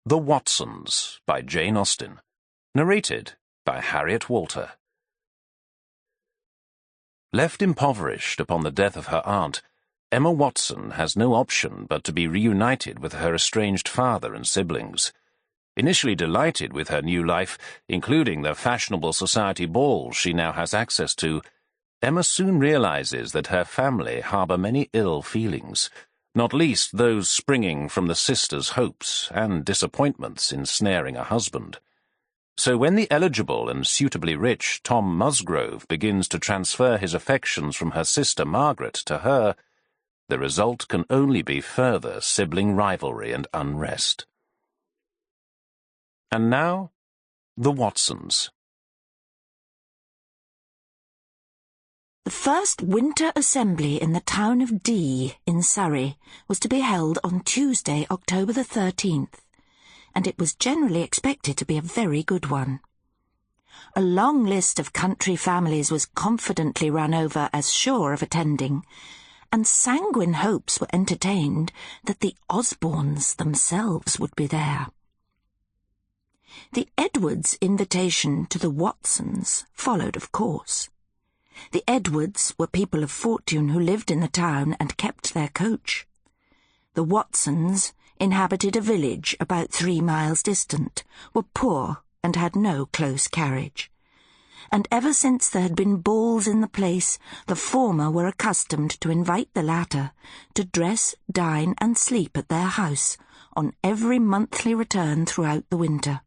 The Watsons by Jane Austen. Narrated by Harriet Walter. Left impoverished upon the death of her aunt, Emma Watson has no option but to be reunited with her estranged father and siblings. Initially delighted with her new life, including the fashionable society balls she now has access to, Emma soon realizes that her family harbour many ill feelings, not least those springing from the sisters' hopes and disappointments in snaring a husband. So when the eligible and suitably rich Tom Musgrove begins to transfer his affections from her sister Margaret to her, the result can only be further sibling rivalry and unrest. And now, the Watsons. The first winter assembly in the town of D in Surrey was to be held on Tuesday, October the 13th, and it was generally expected to be a very good one. A long list of country families was confidently run over as sure of attending, and sanguine hopes were entertained that the Osbornes themselves would be there. The Edwards' invitation to the Watsons followed, of course. The Edwards were people of fortune who lived in the town and kept their coach. The Watsons inhabited a village about 3 miles distant, were poor and had no close carriage. And ever since there had been balls in the place, the former were accustomed to invite the latter to dress, dine and sleep at their house on every monthly return throughout the winter.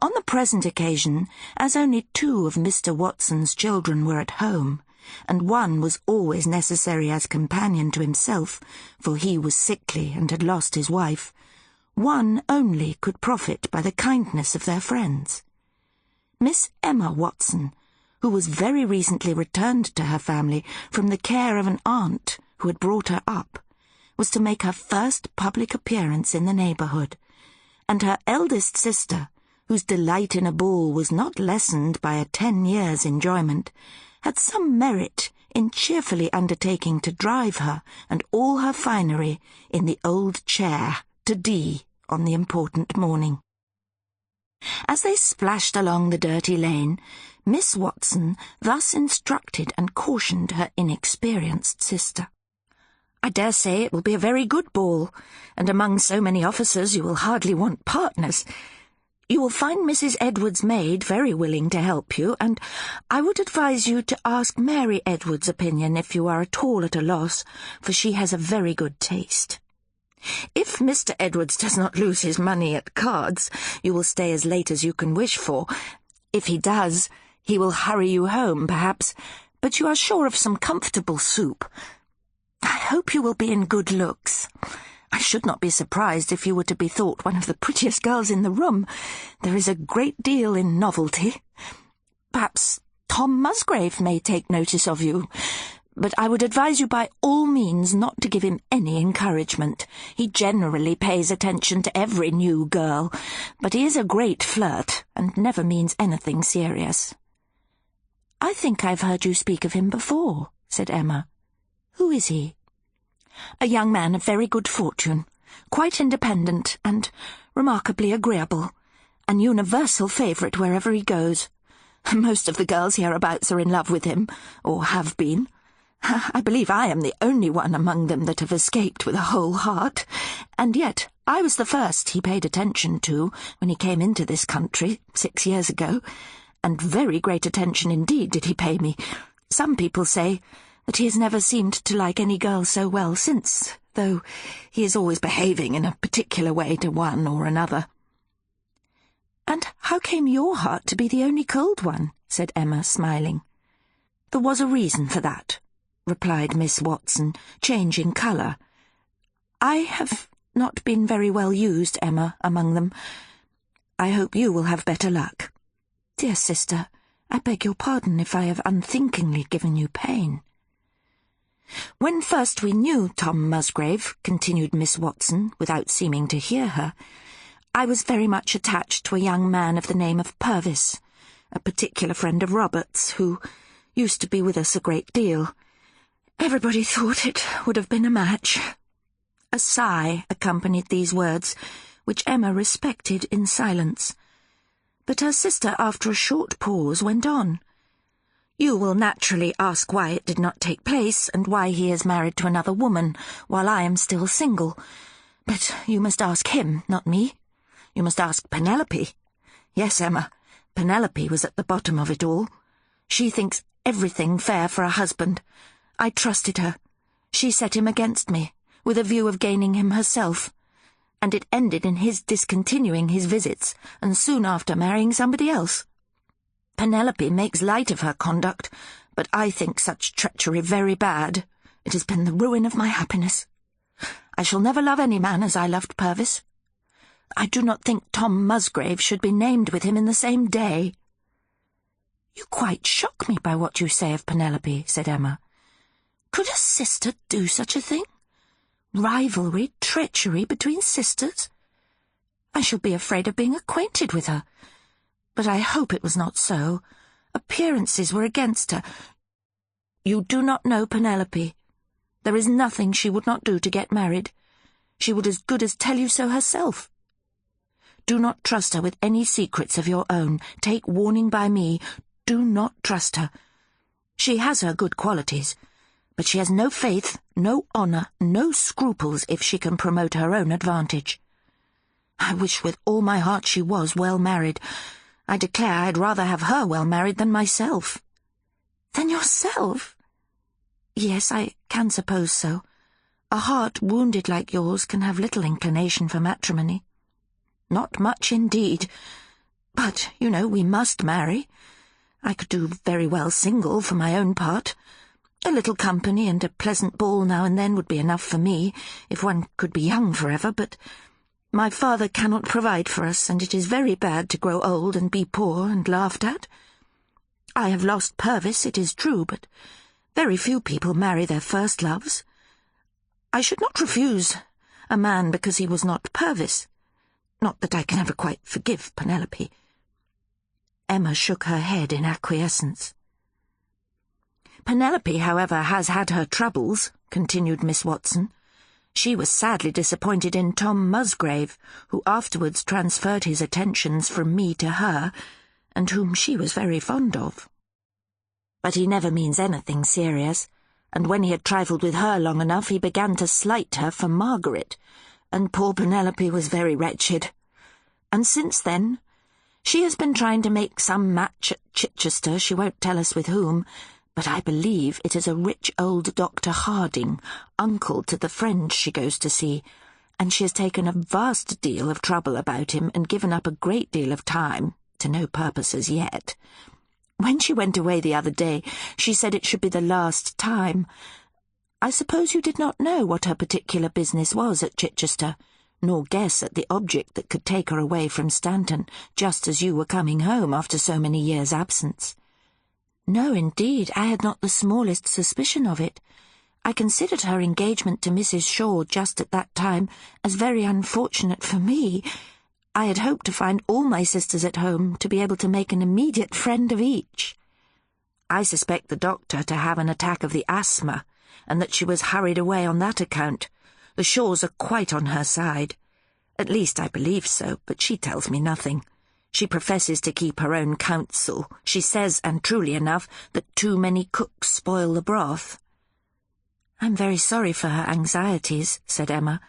On the present occasion, as only 2 of Mr. Watson's children were at home, and one was always necessary as companion to himself, for he was sickly and had lost his wife, one only could profit by the kindness of their friends. Miss Emma Watson, who was very recently returned to her family from the care of an aunt who had brought her up, was to make her first public appearance in the neighbourhood, and her eldest sister, whose delight in a ball was not lessened by a 10 years' enjoyment, had some merit in cheerfully undertaking to drive her and all her finery in the old chair to D on the important morning. As they splashed along the dirty lane, Miss Watson thus instructed and cautioned her inexperienced sister. "I dare say it will be a very good ball, and among so many officers you will hardly want partners. You will find Mrs. Edwards' maid very willing to help you, and I would advise you to ask Mary Edwards' opinion if you are at all at a loss, for she has a very good taste. If Mr. Edwards does not lose his money at cards, you will stay as late as you can wish for. If he does, he will hurry you home, perhaps, but you are sure of some comfortable soup. I hope you will be in good looks. I should not be surprised if you were to be thought one of the prettiest girls in the room. There is a great deal in novelty. Perhaps Tom Musgrave may take notice of you, but I would advise you by all means not to give him any encouragement. He generally pays attention to every new girl, but he is a great flirt and never means anything serious." "I think I've heard you speak of him before," said Emma. "Who is he?" "A young man of very good fortune, quite independent and remarkably agreeable, an universal favourite wherever he goes. Most of the girls hereabouts are in love with him, or have been. I believe I am the only one among them that have escaped with a whole heart, and yet I was the first he paid attention to when he came into this country 6 years ago, and very great attention indeed did he pay me. Some people say that he has never seemed to like any girl so well since, though he is always behaving in a particular way to one or another." "And how came your heart to be the only cold one?" said Emma, smiling. "There was a reason for that," replied Miss Watson, changing colour. "I have not been very well used, Emma, among them. I hope you will have better luck. Dear sister, I beg your pardon if I have unthinkingly given you pain." "When first we knew Tom Musgrave," continued Miss Watson, without seeming to hear her, "I was very much attached to a young man of the name of Purvis, a particular friend of Robert's, who used to be with us a great deal. Everybody thought it would have been a match." A sigh accompanied these words, which Emma respected in silence. But her sister, after a short pause, went on. "You will naturally ask why it did not take place, and why he is married to another woman, while I am still single. But you must ask him, not me. You must ask Penelope. Yes, Emma, Penelope was at the bottom of it all. She thinks everything fair for a husband. I trusted her. She set him against me, with a view of gaining him herself, and it ended in his discontinuing his visits, and soon after marrying somebody else. Penelope makes light of her conduct, but I think such treachery very bad. It has been the ruin of my happiness. I shall never love any man as I loved Purvis. I do not think Tom Musgrave should be named with him in the same day." "You quite shock me by what you say of Penelope," said Emma. "Could a sister do such a thing? Rivalry, treachery between sisters? I shall be afraid of being acquainted with her. But I hope it was not so. Appearances were against her. You do not know Penelope. There is nothing she would not do to get married. She would as good as tell you so herself. Do not trust her with any secrets of your own. Take warning by me. Do not trust her. She has her good qualities, but she has no faith, no honour, no scruples if she can promote her own advantage. I wish with all my heart she was well married. I declare I'd rather have her well married than myself." "Than yourself?" "Yes, I can suppose so. A heart wounded like yours can have little inclination for matrimony." "Not much indeed. But, you know, we must marry. I could do very well single for my own part. A little company and a pleasant ball now and then would be enough for me, if one could be young forever, but my father cannot provide for us, and it is very bad to grow old and be poor and laughed at. I have lost Purvis, it is true, but very few people marry their first loves. I should not refuse a man because he was not Purvis. Not that I can ever quite forgive Penelope." Emma shook her head in acquiescence. "Penelope, however, has had her troubles," continued Miss Watson. "She was sadly disappointed in Tom Musgrave, who afterwards transferred his attentions from me to her, and whom she was very fond of. But he never means anything serious, and when he had trifled with her long enough he began to slight her for Margaret, and poor Penelope was very wretched. And since then, she has been trying to make some match at Chichester, she won't tell us with whom, but I believe it is a rich old Dr. Harding, uncle to the friend she goes to see, and she has taken a vast deal of trouble about him and given up a great deal of time, to no purpose as yet. When she went away the other day, she said it should be the last time. I suppose you did not know what her particular business was at Chichester, nor guess at the object that could take her away from Stanton, just as you were coming home after so many years' absence." "No, indeed, I had not the smallest suspicion of it. I considered her engagement to Mrs. Shaw just at that time as very unfortunate for me. I had hoped to find all my sisters at home, to be able to make an immediate friend of each. I suspect the doctor to have an attack of the asthma, and that she was hurried away on that account. The Shaws are quite on her side. At least I believe so, but she tells me nothing. She professes to keep her own counsel. She says, and truly enough, that too many cooks spoil the broth." "I'm very sorry for her anxieties," said Emma.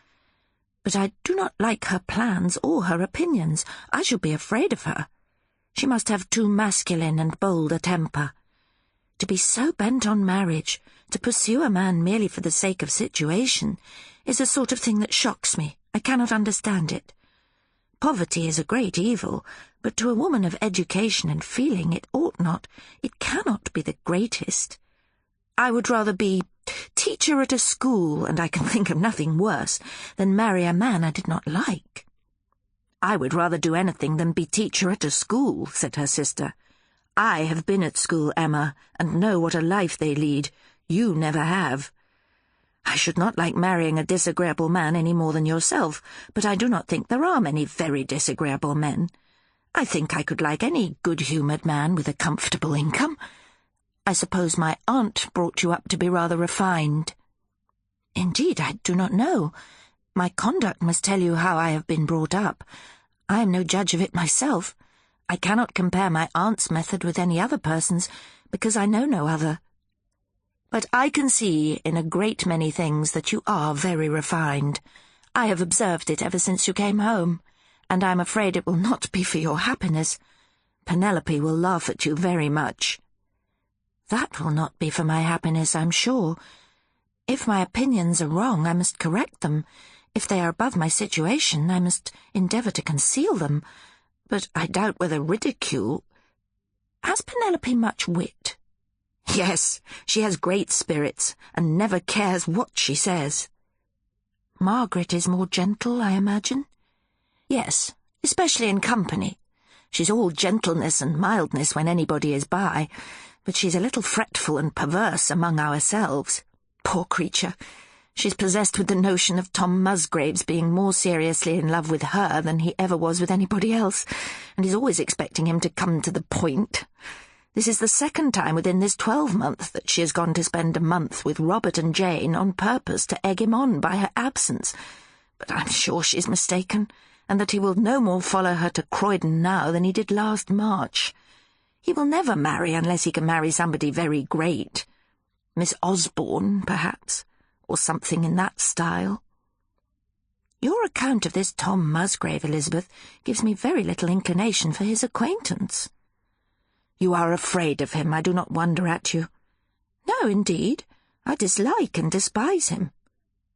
"But I do not like her plans or her opinions. I shall be afraid of her. She must have too masculine and bold a temper. To be so bent on marriage, to pursue a man merely for the sake of situation, is a sort of thing that shocks me. I cannot understand it. Poverty is a great evil, but to a woman of education and feeling it cannot be the greatest. I would rather be teacher at a school, and I can think of nothing worse, than marry a man I did not like." "I would rather do anything than be teacher at a school," said her sister. "I have been at school, Emma, and know what a life they lead. You never have. I should not like marrying a disagreeable man any more than yourself, but I do not think there are many very disagreeable men. I think I could like any good-humoured man with a comfortable income. I suppose my aunt brought you up to be rather refined." "Indeed, I do not know. My conduct must tell you how I have been brought up. I am no judge of it myself. I cannot compare my aunt's method with any other person's, because I know no other. But I can see in a great many things that you are very refined. I have observed it ever since you came home, and I am afraid it will not be for your happiness. Penelope will laugh at you very much. That will not be for my happiness, I'm sure. If my opinions are wrong, I must correct them. If they are above my situation, I must endeavour to conceal them. But I doubt whether ridicule— Has Penelope much wit? Yes, she has great spirits, and never cares what she says. Margaret is more gentle, I imagine? Yes, especially in company. She's all gentleness and mildness when anybody is by, but she's a little fretful and perverse among ourselves. Poor creature! She's possessed with the notion of Tom Musgrave's being more seriously in love with her than he ever was with anybody else, and is always expecting him to come to the point. This is the second time within this 12-month that she has gone to spend a month with Robert and Jane on purpose to egg him on by her absence. But I'm sure she's mistaken, and that he will no more follow her to Croydon now than he did last March. He will never marry unless he can marry somebody very great. Miss Osborne, perhaps, or something in that style. Your account of this Tom Musgrave, Elizabeth, gives me very little inclination for his acquaintance. You are afraid of him, I do not wonder at you. No, indeed, I dislike and despise him.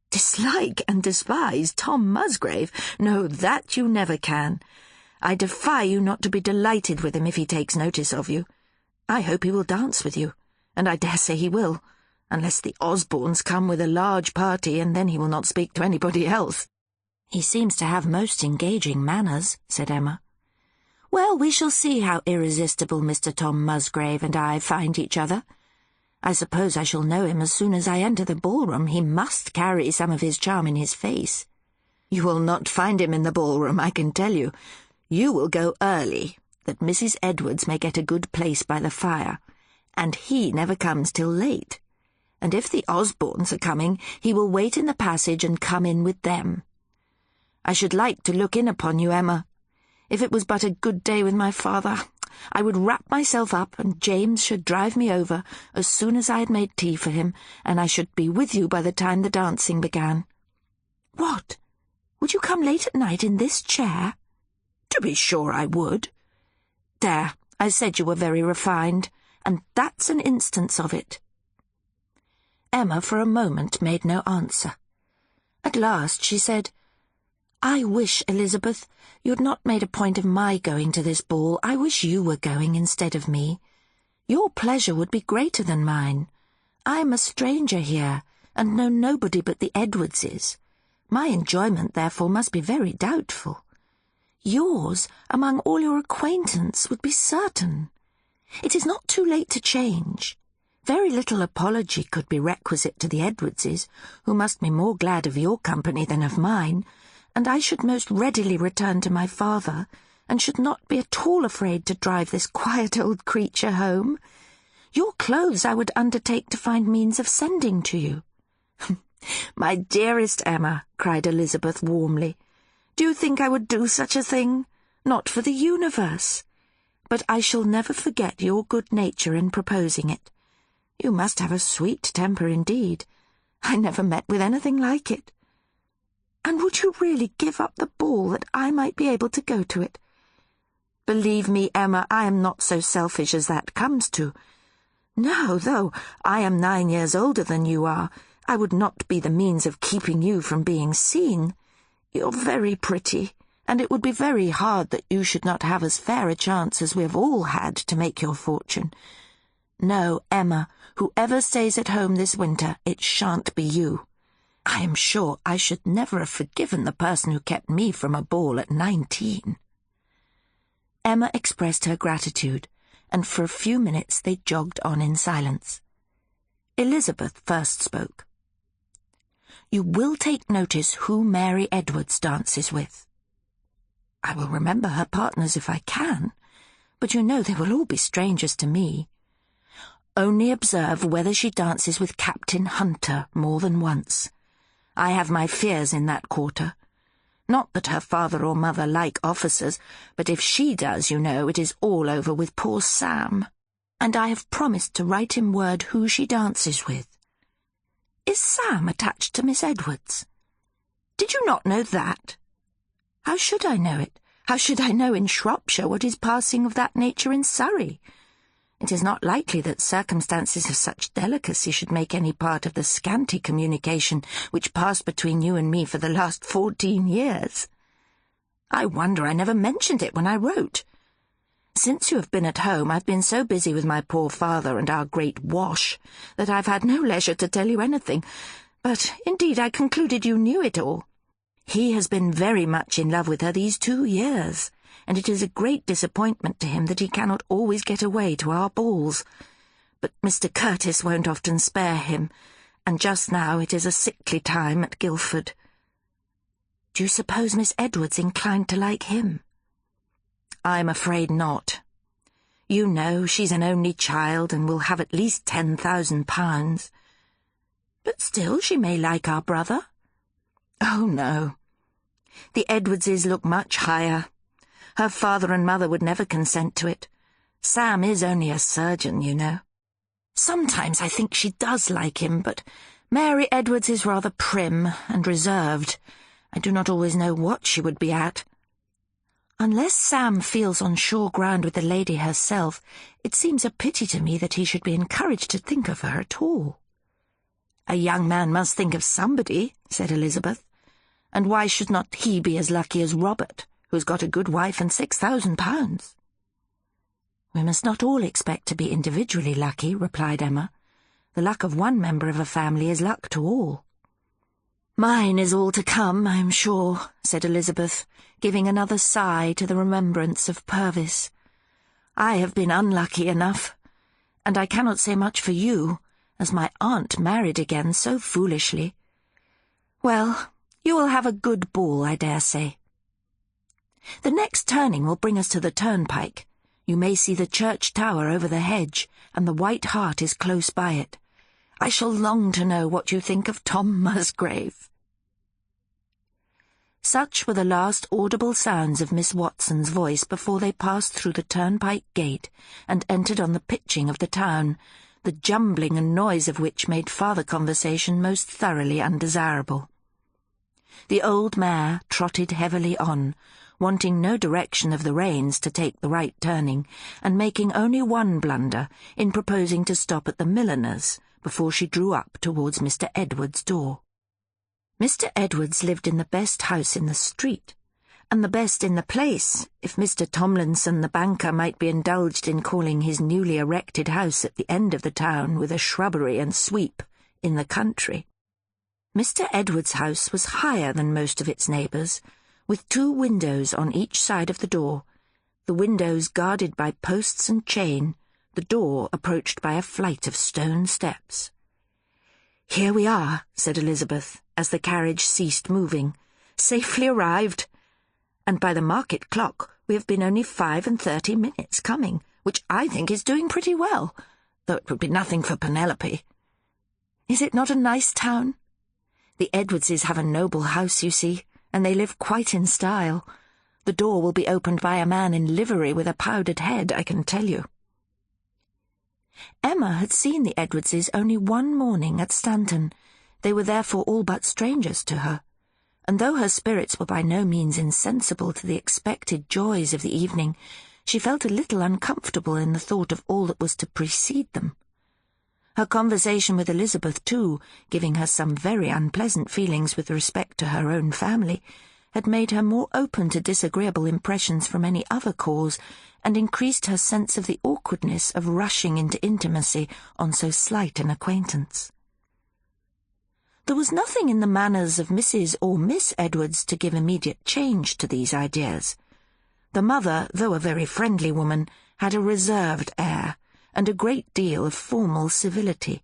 Dislike and despise Tom Musgrave? No, that you never can. I defy you not to be delighted with him if he takes notice of you. I hope he will dance with you, and I dare say he will, unless the Osbornes come with a large party, and then he will not speak to anybody else. He seems to have most engaging manners, said Emma. Well, we shall see how irresistible Mr. Tom Musgrave and I find each other. I suppose I shall know him as soon as I enter the ballroom. He must carry some of his charm in his face. You will not find him in the ballroom, I can tell you. You will go early, that Mrs. Edwards may get a good place by the fire, and he never comes till late. And if the Osbornes are coming, he will wait in the passage and come in with them. I should like to look in upon you, Emma. If it was but a good day with my father, I would wrap myself up, and James should drive me over as soon as I had made tea for him, and I should be with you by the time the dancing began. What? Would you come late at night in this chair? To be sure I would. There, I said you were very refined, and that's an instance of it. Emma for a moment made no answer. At last she said, I wish, Elizabeth, you had not made a point of my going to this ball. I wish you were going instead of me. Your pleasure would be greater than mine. I am a stranger here, and know nobody but the Edwardses. My enjoyment, therefore, must be very doubtful. Yours, among all your acquaintance, would be certain. It is not too late to change. Very little apology could be requisite to the Edwardses, who must be more glad of your company than of mine, and I should most readily return to my father, and should not be at all afraid to drive this quiet old creature home. Your clothes I would undertake to find means of sending to you. My dearest Emma, cried Elizabeth warmly, do you think I would do such a thing? Not for the universe. But I shall never forget your good nature in proposing it. You must have a sweet temper indeed. I never met with anything like it. And would you really give up the ball that I might be able to go to it? Believe me, Emma, I am not so selfish as that comes to. No, though I am 9 years older than you are, I would not be the means of keeping you from being seen. You're very pretty, and it would be very hard that you should not have as fair a chance as we have all had to make your fortune. No, Emma, whoever stays at home this winter, it shan't be you. I am sure I should never have forgiven the person who kept me from a ball at 19. Emma expressed her gratitude, and for a few minutes they jogged on in silence. Elizabeth first spoke. You will take notice who Mary Edwards dances with. I will remember her partners if I can, but you know they will all be strangers to me. Only observe whether she dances with Captain Hunter more than once. I have my fears in that quarter. Not that her father or mother like officers, but if she does, you know, it is all over with poor Sam. And I have promised to write him word who she dances with. Is Sam attached to Miss Edwards? Did you not know that? How should I know it? How should I know in Shropshire what is passing of that nature in Surrey? It is not likely that circumstances of such delicacy should make any part of the scanty communication which passed between you and me for the last 14 years. I wonder I never mentioned it when I wrote. Since you have been at home, I've been so busy with my poor father and our great wash that I've had no leisure to tell you anything, but indeed I concluded you knew it all. He has been very much in love with her these 2 years, and it is a great disappointment to him that he cannot always get away to our balls. But Mr. Curtis won't often spare him, and just now it is a sickly time at Guildford. Do you suppose Miss Edwards inclined to like him? I'm afraid not. You know she's an only child and will have at least £10,000. But still she may like our brother. Oh, no. The Edwardses look much higher. Her father and mother would never consent to it. Sam is only a surgeon, you know. Sometimes I think she does like him, but Mary Edwards is rather prim and reserved. I do not always know what she would be at. Unless Sam feels on sure ground with the lady herself, it seems a pity to me that he should be encouraged to think of her at all. A young man must think of somebody, said Elizabeth. And why should not he be as lucky as Robert, who's got a good wife and £6,000? We must not all expect to be individually lucky, replied Emma. The luck of one member of a family is luck to all. Mine is all to come, I'm sure, said Elizabeth, giving another sigh to the remembrance of Purvis. I have been unlucky enough, and I cannot say much for you, as my aunt married again so foolishly. Well, you will have a good ball, I dare say. The next turning will bring us to the turnpike. You may see the church tower over the hedge, and the White Hart is close by it. I shall long to know what you think of Tom Musgrave. Such were the last audible sounds of Miss Watson's voice before they passed through the turnpike gate and entered on the pitching of the town, the jumbling and noise of which made farther conversation most thoroughly undesirable. The old mare trotted heavily on, wanting no direction of the reins to take the right turning, and making only one blunder in proposing to stop at the milliner's before she drew up towards Mr. Edwards' door. Mr. Edwards lived in the best house in the street, and the best in the place, if Mr. Tomlinson the banker might be indulged in calling his newly erected house at the end of the town with a shrubbery and sweep in the country. Mr. Edwards' house was higher than most of its neighbours, with 2 windows on each side of the door, the windows guarded by posts and chain, the door approached by a flight of stone steps. "Here we are," said Elizabeth, as the carriage ceased moving, "safely arrived. And by the market clock we have been only 35 minutes coming, which I think is doing pretty well, though it would be nothing for Penelope. Is it not a nice town? The Edwardses have a noble house, you see, and they live quite in style. The door will be opened by a man in livery with a powdered head, I can tell you." Emma had seen the Edwardses only one morning at Stanton. They were therefore all but strangers to her, and though her spirits were by no means insensible to the expected joys of the evening, she felt a little uncomfortable in the thought of all that was to precede them. Her conversation with Elizabeth, too, giving her some very unpleasant feelings with respect to her own family, had made her more open to disagreeable impressions from any other cause, and increased her sense of the awkwardness of rushing into intimacy on so slight an acquaintance. There was nothing in the manners of Mrs. or Miss Edwards to give immediate change to these ideas. The mother, though a very friendly woman, had a reserved air, and a great deal of formal civility,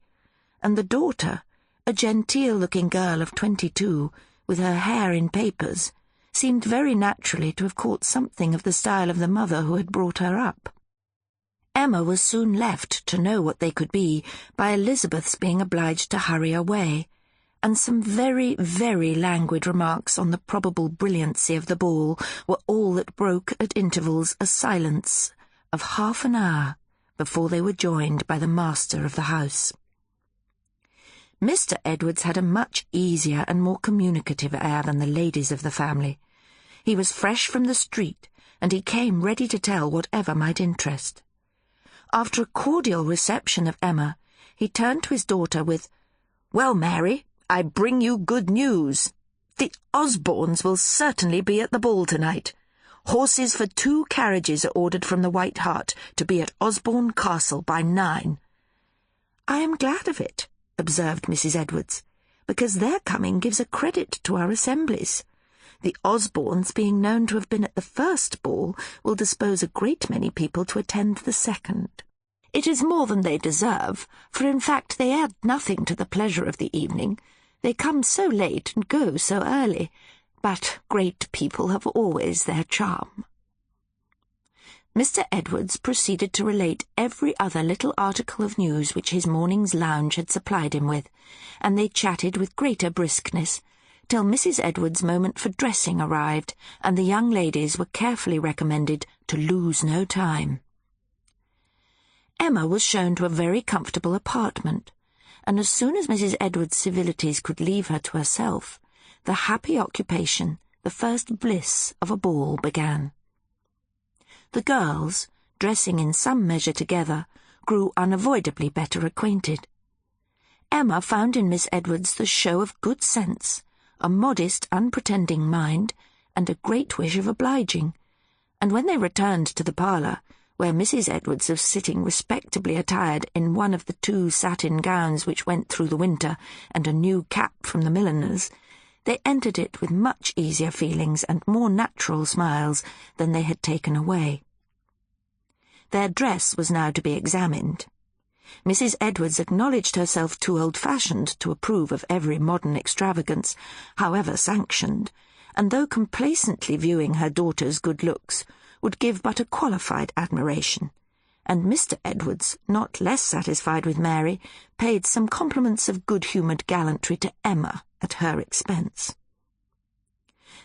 and the daughter, a genteel-looking girl of 22, with her hair in papers, seemed very naturally to have caught something of the style of the mother who had brought her up. Emma was soon left to know what they could be by Elizabeth's being obliged to hurry away, and some very, very languid remarks on the probable brilliancy of the ball were all that broke at intervals a silence of half an hour before they were joined by the master of the house. Mr. Edwards had a much easier and more communicative air than the ladies of the family. He was fresh from the street, and he came ready to tell whatever might interest. After a cordial reception of Emma, he turned to his daughter with, "Well, Mary, I bring you good news. The Osbornes will certainly be at the ball tonight. Horses for 2 carriages are ordered from the White Hart to be at Osborne Castle by 9. "I am glad of it," observed Mrs. Edwards, "because their coming gives a credit to our assemblies. The Osbornes, being known to have been at the first ball, will dispose a great many people to attend the second. It is more than they deserve, for in fact they add nothing to the pleasure of the evening. They come so late and go so early, but great people have always their charm." Mr. Edwards proceeded to relate every other little article of news which his morning's lounge had supplied him with, and they chatted with greater briskness, till Mrs. Edwards' moment for dressing arrived, and the young ladies were carefully recommended to lose no time. Emma was shown to a very comfortable apartment, and as soon as Mrs. Edwards' civilities could leave her to herself, the happy occupation, the first bliss of a ball began. The girls, dressing in some measure together, grew unavoidably better acquainted. Emma found in Miss Edwards the show of good sense, a modest, unpretending mind, and a great wish of obliging, and when they returned to the parlour, where Mrs. Edwards was sitting respectably attired in one of the 2 satin gowns which went through the winter, and a new cap from the milliner's, they entered it with much easier feelings and more natural smiles than they had taken away. Their dress was now to be examined. Mrs. Edwards acknowledged herself too old-fashioned to approve of every modern extravagance, however sanctioned, and though complacently viewing her daughter's good looks, would give but a qualified admiration, and Mr. Edwards, not less satisfied with Mary, paid some compliments of good-humoured gallantry to Emma at her expense.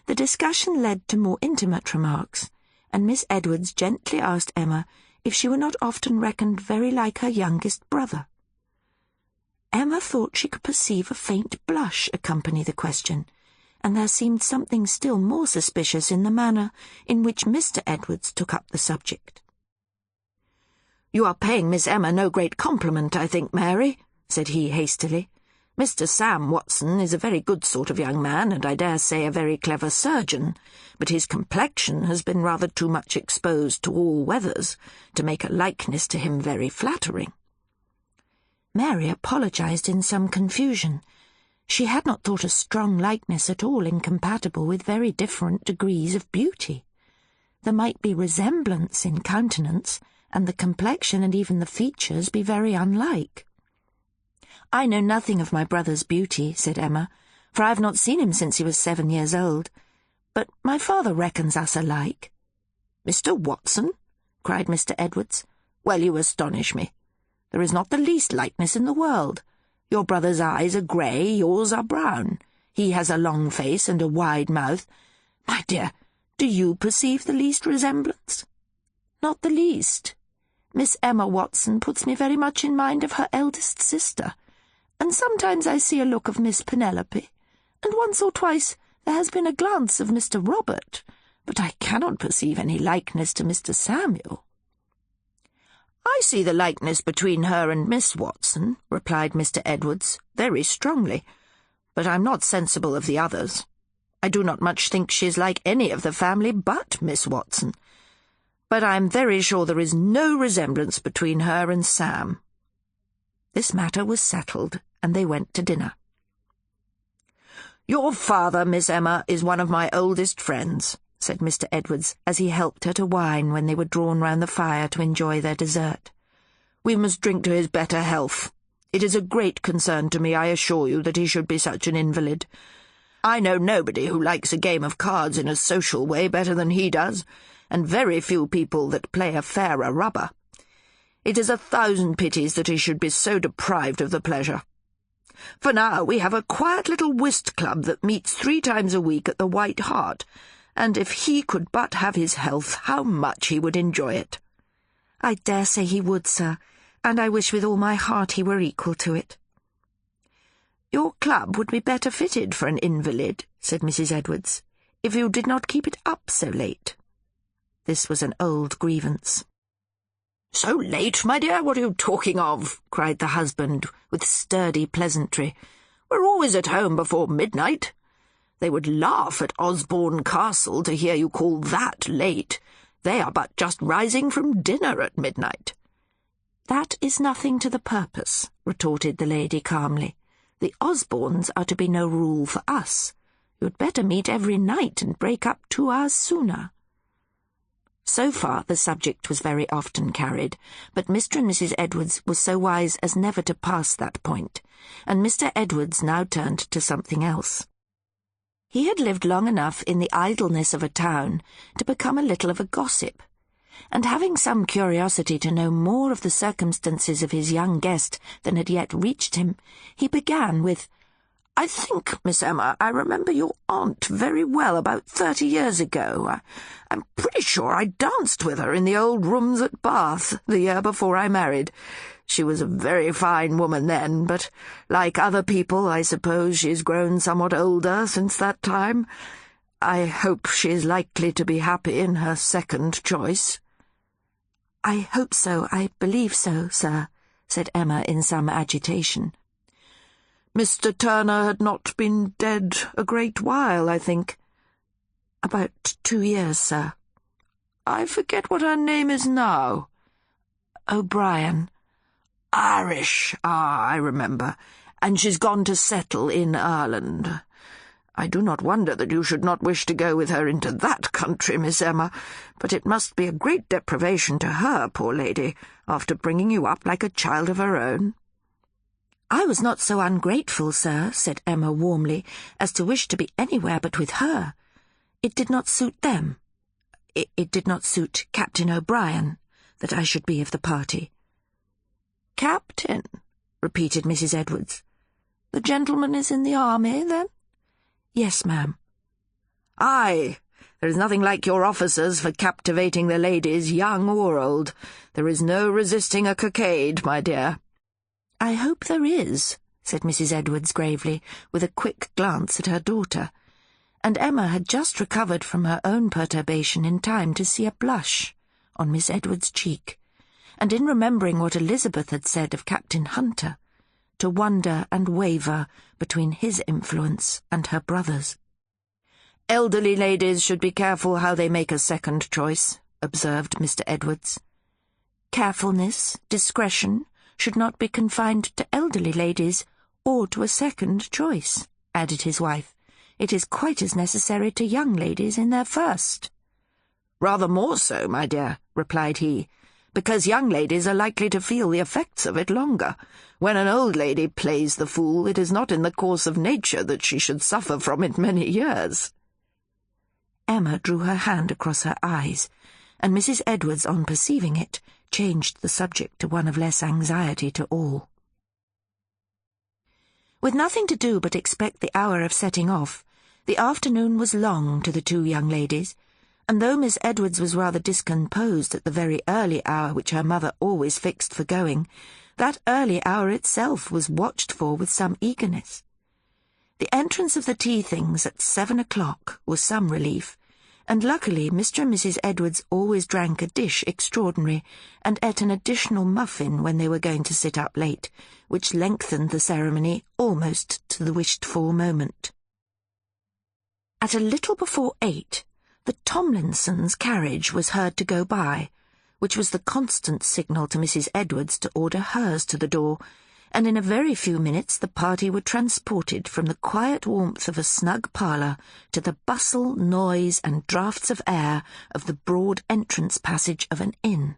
The discussion led to more intimate remarks, and Miss Edwards gently asked Emma if she were not often reckoned very like her youngest brother. Emma thought she could perceive a faint blush accompany the question, and there seemed something still more suspicious in the manner in which Mr. Edwards took up the subject. "You are paying Miss Emma no great compliment, I think, Mary," said he hastily. "Mr. Sam Watson is a very good sort of young man, and I dare say a very clever surgeon, but his complexion has been rather too much exposed to all weathers to make a likeness to him very flattering." Mary apologized in some confusion. She had not thought a strong likeness at all incompatible with very different degrees of beauty. There might be resemblance in countenance, and the complexion and even the features be very unlike. "I know nothing of my brother's beauty," said Emma, "for I have not seen him since he was 7 years old. But my father reckons us alike." "Mr. Watson?" cried Mr. Edwards. "Well, you astonish me. There is not the least likeness in the world. Your brother's eyes are grey, yours are brown. He has a long face and a wide mouth. My dear, do you perceive the least resemblance?" "Not the least. Miss Emma Watson puts me very much in mind of her eldest sister, and sometimes I see a look of Miss Penelope, and once or twice there has been a glance of Mr. Robert, but I cannot perceive any likeness to Mr. Samuel." "I see the likeness between her and Miss Watson," replied Mr. Edwards, "very strongly, but I'm not sensible of the others. I do not much think she is like any of the family but Miss Watson, but I'm very sure there is no resemblance between her and Sam." This matter was settled, and they went to dinner. "Your father, Miss Emma, is one of my oldest friends," said Mr. Edwards, as he helped her to wine when they were drawn round the fire to enjoy their dessert. "We must drink to his better health. It is a great concern to me, I assure you, that he should be such an invalid. I know nobody who likes a game of cards in a social way better than he does, and very few people that play a fairer rubber. It is 1,000 pities that he should be so deprived of the pleasure. For now we have a quiet little whist club that meets 3 times a week at the White Hart, and if he could but have his health, how much he would enjoy it." "I dare say he would, sir, and I wish with all my heart he were equal to it." "Your club would be better fitted for an invalid," said Mrs. Edwards, "if you did not keep it up so late." This was an old grievance. "So late, my dear? What are you talking of?" cried the husband, with sturdy pleasantry. "We're always at home before midnight. They would laugh at Osborne Castle to hear you call that late. They are but just rising from dinner at midnight." "That is nothing to the purpose," retorted the lady calmly. "The Osbornes are to be no rule for us. You had better meet every night and break up 2 hours sooner." So far the subject was very often carried, but Mr. and Mrs. Edwards were so wise as never to pass that point, and Mr. Edwards now turned to something else. He had lived long enough in the idleness of a town to become a little of a gossip, and having some curiosity to know more of the circumstances of his young guest than had yet reached him, he began with, "I think, Miss Emma, I remember your aunt very well about 30 years ago. I'm pretty sure I danced with her in the old rooms at Bath the year before I married. She was a very fine woman then, but, like other people, I suppose she's grown somewhat older since that time. I hope she is likely to be happy in her second choice." "I hope so, I believe so, sir," said Emma in some agitation. "Mr. Turner had not been dead a great while, I think." "About 2 years, sir." "I forget what her name is now." "O'Brien." "Irish, I remember. And she's gone to settle in Ireland. I do not wonder that you should not wish to go with her into that country, Miss Emma, but it must be a great deprivation to her, poor lady, after bringing you up like a child of her own." "I was not so ungrateful, sir," said Emma warmly, "as to wish to be anywhere but with her. It did not suit them. It did not suit Captain O'Brien that I should be of the party." "Captain," repeated Mrs. Edwards. "The gentleman is in the army, then?" "Yes, ma'am." "Aye, there is nothing like your officers for captivating the ladies, young or old. There is no resisting a cockade, my dear." "I hope there is," said Mrs. Edwards gravely, with a quick glance at her daughter, and Emma had just recovered from her own perturbation in time to see a blush on Miss Edwards' cheek, and in remembering what Elizabeth had said of Captain Hunter, to wonder and waver between his influence and her brother's. "Elderly ladies should be careful how they make a second choice," observed Mr. Edwards. "Carefulness, discretion, should not be confined to elderly ladies or to a second choice," added his wife. "It is quite as necessary to young ladies in their first." "Rather more so, my dear," replied he, "because young ladies are likely to feel the effects of it longer. When an old lady plays the fool, it is not in the course of nature that she should suffer from it many years." Emma drew her hand across her eyes, and Mrs. Edwards, on perceiving it, changed the subject to one of less anxiety to all. With nothing to do but expect the hour of setting off, the afternoon was long to the 2 young ladies, and though Miss Edwards was rather discomposed at the very early hour which her mother always fixed for going, that early hour itself was watched for with some eagerness. The entrance of the tea-things at 7 o'clock was some relief, and luckily Mr. and Mrs. Edwards always drank a dish extraordinary, and ate an additional muffin when they were going to sit up late, which lengthened the ceremony almost to the wished-for moment. At a little before 8, the Tomlinsons' carriage was heard to go by, which was the constant signal to Mrs. Edwards to order hers to the door, and in a very few minutes the party were transported from the quiet warmth of a snug parlour to the bustle, noise, and draughts of air of the broad entrance passage of an inn.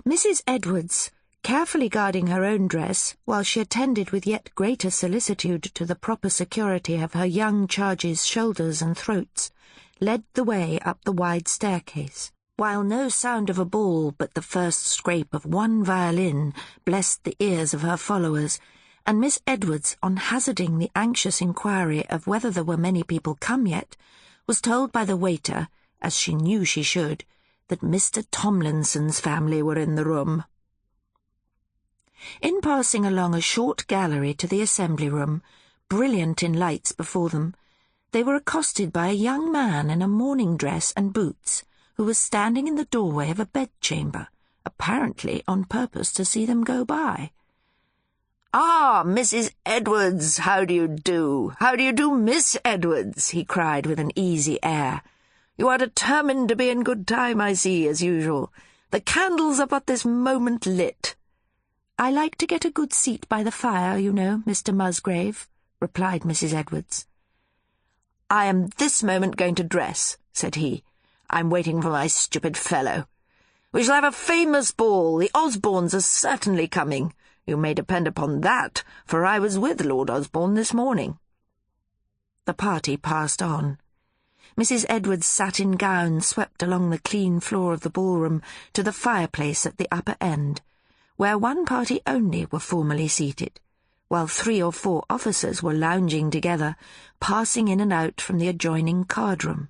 Mrs. Edwards, carefully guarding her own dress, while she attended with yet greater solicitude to the proper security of her young charge's shoulders and throats, led the way up the wide staircase, while no sound of a ball but the first scrape of one violin blessed the ears of her followers, and Miss Edwards, on hazarding the anxious inquiry of whether there were many people come yet, was told by the waiter, as she knew she should, that Mr. Tomlinson's family were in the room. In passing along a short gallery to the assembly room, brilliant in lights before them, they were accosted by a young man in a morning dress and boots, who was standing in the doorway of a bedchamber, apparently on purpose to see them go by. "Ah, Mrs. Edwards, how do you do? How do you do, Miss Edwards?" he cried with an easy air. "You are determined to be in good time, I see, as usual. The candles are but this moment lit." "I like to get a good seat by the fire, you know, Mr. Musgrave," replied Mrs. Edwards. "I am this moment going to dress," said he. "I'm waiting for my stupid fellow. We shall have a famous ball. The Osbornes are certainly coming. You may depend upon that, for I was with Lord Osborne this morning." The party passed on. Mrs. Edwards' satin gown swept along the clean floor of the ballroom to the fireplace at the upper end, where one party only were formally seated, while 3 or 4 officers were lounging together, passing in and out from the adjoining card-room.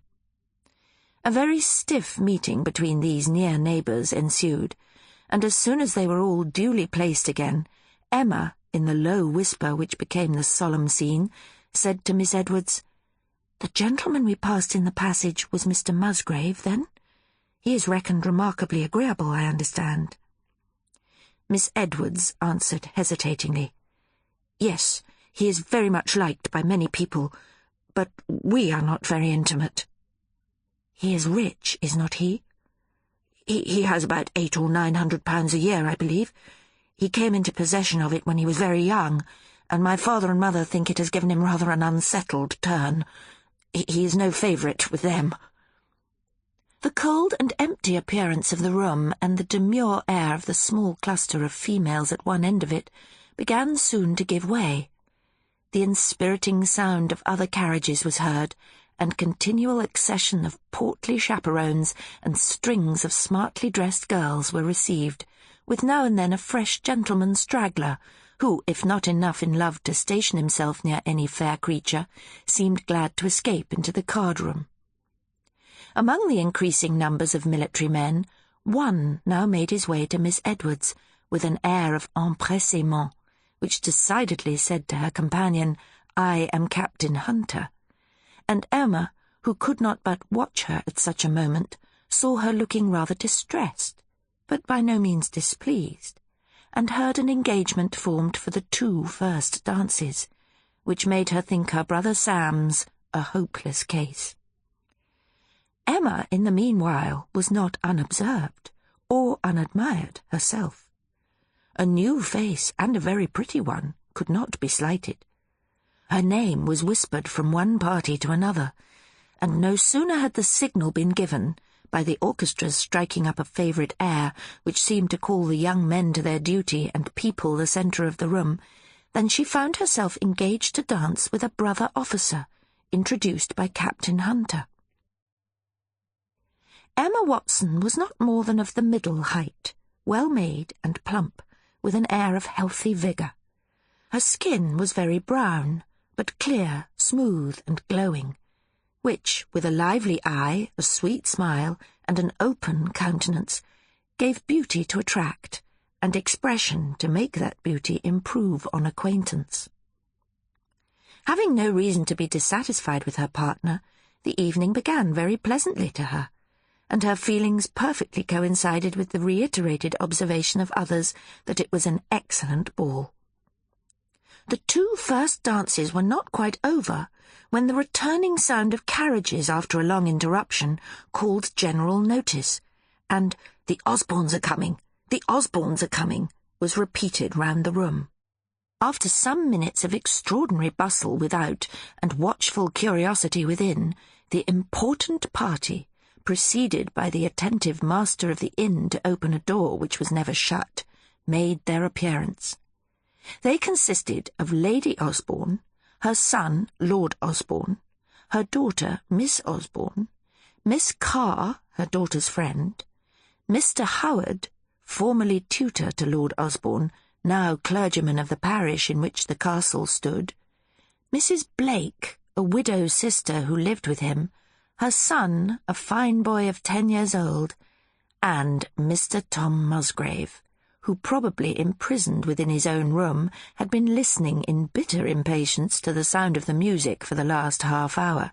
A very stiff meeting between these near neighbours ensued, and as soon as they were all duly placed again, Emma, in the low whisper which became the solemn scene, said to Miss Edwards, "The gentleman we passed in the passage was Mr. Musgrave, then? He is reckoned remarkably agreeable, I understand." Miss Edwards answered hesitatingly, "Yes, he is very much liked by many people, but we are not very intimate." "He is rich, is not he?" He has about £800 or £900 a year, I believe. He came into possession of it when he was very young, and my father and mother think it has given him rather an unsettled turn. He is no favourite with them." The cold and empty appearance of the room and the demure air of the small cluster of females at one end of it began soon to give way. The inspiriting sound of other carriages was heard, and continual accession of portly chaperones and strings of smartly dressed girls were received, with now and then a fresh gentleman straggler, who, if not enough in love to station himself near any fair creature, seemed glad to escape into the card-room. Among the increasing numbers of military men, one now made his way to Miss Edwards, with an air of empressement, which decidedly said to her companion, "I am Captain Hunter," and Emma, who could not but watch her at such a moment, saw her looking rather distressed, but by no means displeased, and heard an engagement formed for the 2 first dances, which made her think her brother Sam's a hopeless case. Emma, in the meanwhile, was not unobserved, or unadmired herself. A new face, and a very pretty one, could not be slighted. Her name was whispered from one party to another, and no sooner had the signal been given, by the orchestra's striking up a favourite air which seemed to call the young men to their duty and people the centre of the room, than she found herself engaged to dance with a brother officer, introduced by Captain Hunter. Emma Watson was not more than of the middle height, well-made and plump, with an air of healthy vigour. Her skin was very brown, but clear, smooth, and glowing, which, with a lively eye, a sweet smile, and an open countenance, gave beauty to attract, and expression to make that beauty improve on acquaintance. Having no reason to be dissatisfied with her partner, the evening began very pleasantly to her, and her feelings perfectly coincided with the reiterated observation of others that it was an excellent ball. The 2 first dances were not quite over when the returning sound of carriages after a long interruption called general notice, and "The Osbornes are coming! The Osbornes are coming!" was repeated round the room. After some minutes of extraordinary bustle without and watchful curiosity within, the important party, preceded by the attentive master of the inn to open a door which was never shut, made their appearance. They consisted of Lady Osborne, her son, Lord Osborne, her daughter, Miss Osborne, Miss Carr, her daughter's friend, Mr. Howard, formerly tutor to Lord Osborne, now clergyman of the parish in which the castle stood, Mrs. Blake, a widow's sister who lived with him, her son, a fine boy of 10 years old, and Mr. Tom Musgrave, who, probably imprisoned within his own room, had been listening in bitter impatience to the sound of the music for the last half-hour.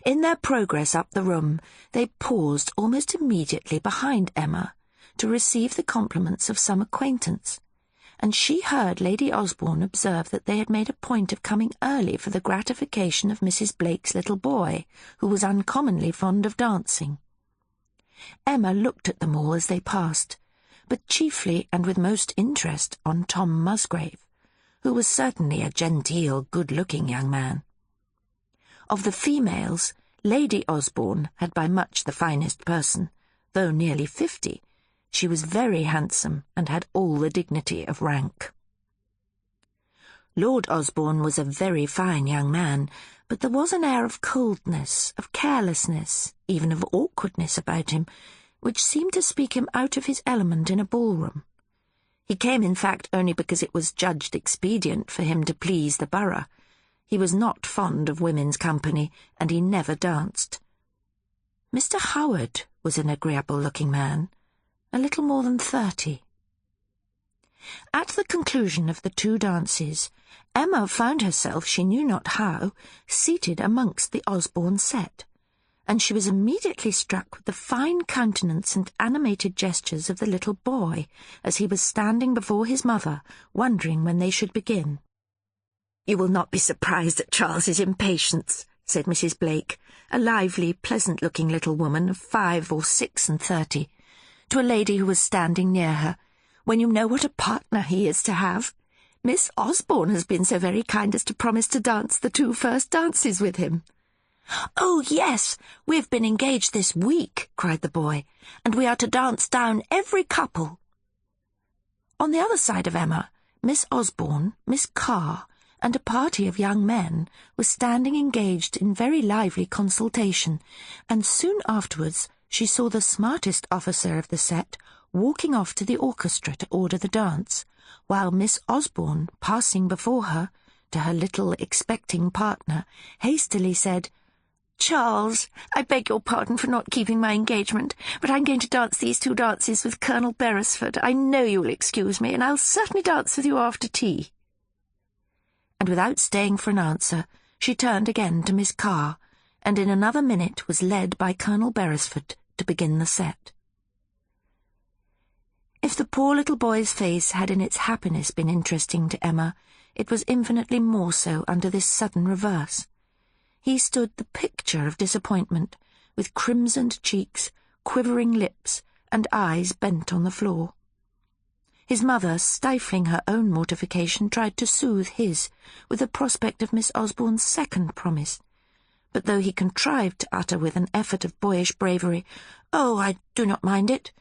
In their progress up the room, they paused almost immediately behind Emma to receive the compliments of some acquaintance, and she heard Lady Osborne observe that they had made a point of coming early for the gratification of Mrs. Blake's little boy, who was uncommonly fond of dancing. Emma looked at them all as they passed, but chiefly and with most interest on Tom Musgrave, who was certainly a genteel, good-looking young man. Of the females, Lady Osborne had by much the finest person, though nearly 50. She was very handsome and had all the dignity of rank. Lord Osborne was a very fine young man, but there was an air of coldness, of carelessness, even of awkwardness about him, which seemed to speak him out of his element in a ballroom. He came, in fact, only because it was judged expedient for him to please the borough. He was not fond of women's company, and he never danced. Mr. Howard was an agreeable-looking man, a little more than 30. At the conclusion of the 2 dances, Emma found herself, she knew not how, seated amongst the Osborne set, and she was immediately struck with the fine countenance and animated gestures of the little boy as he was standing before his mother, wondering when they should begin. "You will not be surprised at Charles's impatience," said Mrs. Blake, a lively, pleasant-looking little woman of 5 or 36, to a lady who was standing near her, "when you know what a partner he is to have. Miss Osborne has been so very kind as to promise to dance the 2 first dances with him." "Oh, yes, we've been engaged this week," cried the boy, "and we are to dance down every couple." On the other side of Emma, Miss Osborne, Miss Carr, and a party of young men were standing engaged in very lively consultation, and soon afterwards she saw the smartest officer of the set walking off to the orchestra to order the dance, while Miss Osborne, passing before her, to her little expecting partner, hastily said, "Charles, I beg your pardon for not keeping my engagement, but I'm going to dance these 2 dances with Colonel Beresford. I know you'll excuse me, and I'll certainly dance with you after tea." And without staying for an answer, she turned again to Miss Carr, and in another minute was led by Colonel Beresford to begin the set. If the poor little boy's face had in its happiness been interesting to Emma, it was infinitely more so under this sudden reverse. He stood the picture of disappointment, with crimsoned cheeks, quivering lips, and eyes bent on the floor. His mother, stifling her own mortification, tried to soothe his, with the prospect of Miss Osborne's second promise, but though he contrived to utter with an effort of boyish bravery, "Oh, I do not mind it,"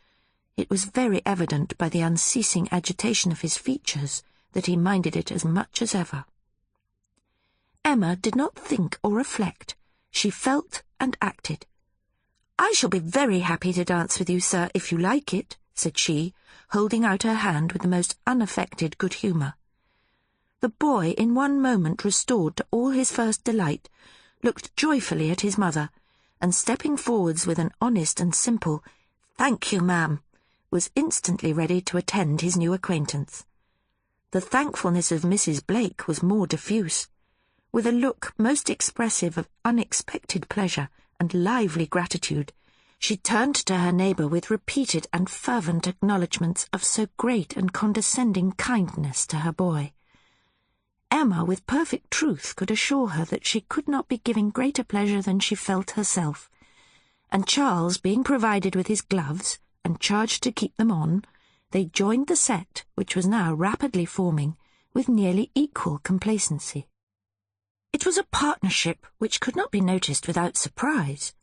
it was very evident by the unceasing agitation of his features that he minded it as much as ever. Emma did not think or reflect. She felt and acted. "I shall be very happy to dance with you, sir, if you like it," said she, holding out her hand with the most unaffected good humour. The boy, in one moment restored to all his first delight, looked joyfully at his mother, and stepping forwards with an honest and simple "Thank you, ma'am," was instantly ready to attend his new acquaintance. The thankfulness of Mrs. Blake was more diffuse. With a look most expressive of unexpected pleasure and lively gratitude, she turned to her neighbour with repeated and fervent acknowledgments of so great and condescending kindness to her boy. Emma, with perfect truth, could assure her that she could not be giving greater pleasure than she felt herself, and Charles, being provided with his gloves and charged to keep them on, they joined the set, which was now rapidly forming, with nearly equal complacency. It was a partnership which could not be noticed without surprise.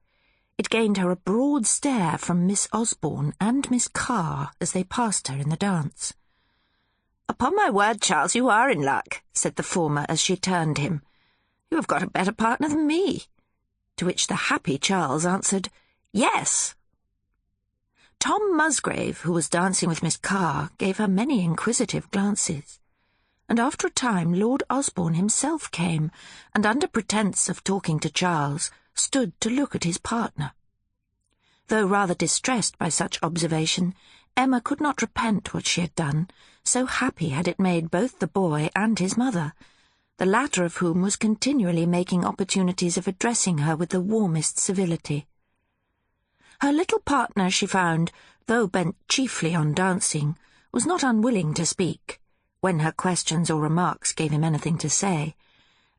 It gained her a broad stare from Miss Osborne and Miss Carr as they passed her in the dance. "Upon my word, Charles, you are in luck," said the former as she turned him. "You have got a better partner than me." To which the happy Charles answered, "Yes." Tom Musgrave, who was dancing with Miss Carr, gave her many inquisitive glances, and after a time Lord Osborne himself came, and under pretence of talking to Charles, stood to look at his partner. Though rather distressed by such observation, Emma could not repent what she had done, so happy had it made both the boy and his mother, the latter of whom was continually making opportunities of addressing her with the warmest civility. Her little partner, she found, though bent chiefly on dancing, was not unwilling to speak, when her questions or remarks gave him anything to say,